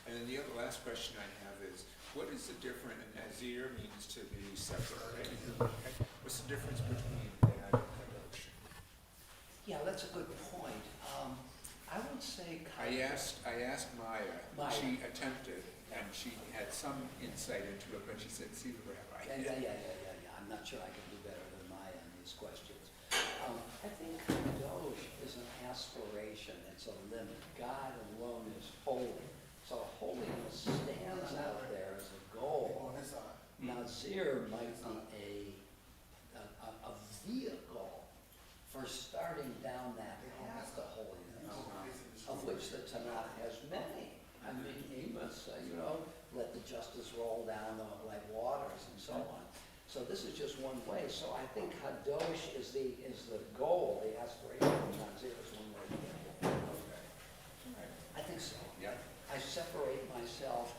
And then the other last question I have is, what is the difference, Nazir means to be separate, right? Okay. What's the difference between that and kadosh? Yeah, that's a good point. I would say I asked Maya, Maya. she attempted, and she had some insight into it, but she said, see the rabbi. Yeah. I'm not sure I can do better than Maya on these questions. I think kadosh is an aspiration. It's a limit. God alone is holy. So holiness stands out there as a goal. Nazir might be a vehicle for starting down that path to holiness, of which the Tanakh has many. I mean, Amos, let the justice roll down like waters and so on. So this is just one way. So I think kadosh is the goal, the aspiration of Nazir is one way to get there. I think so. Yeah. I separate myself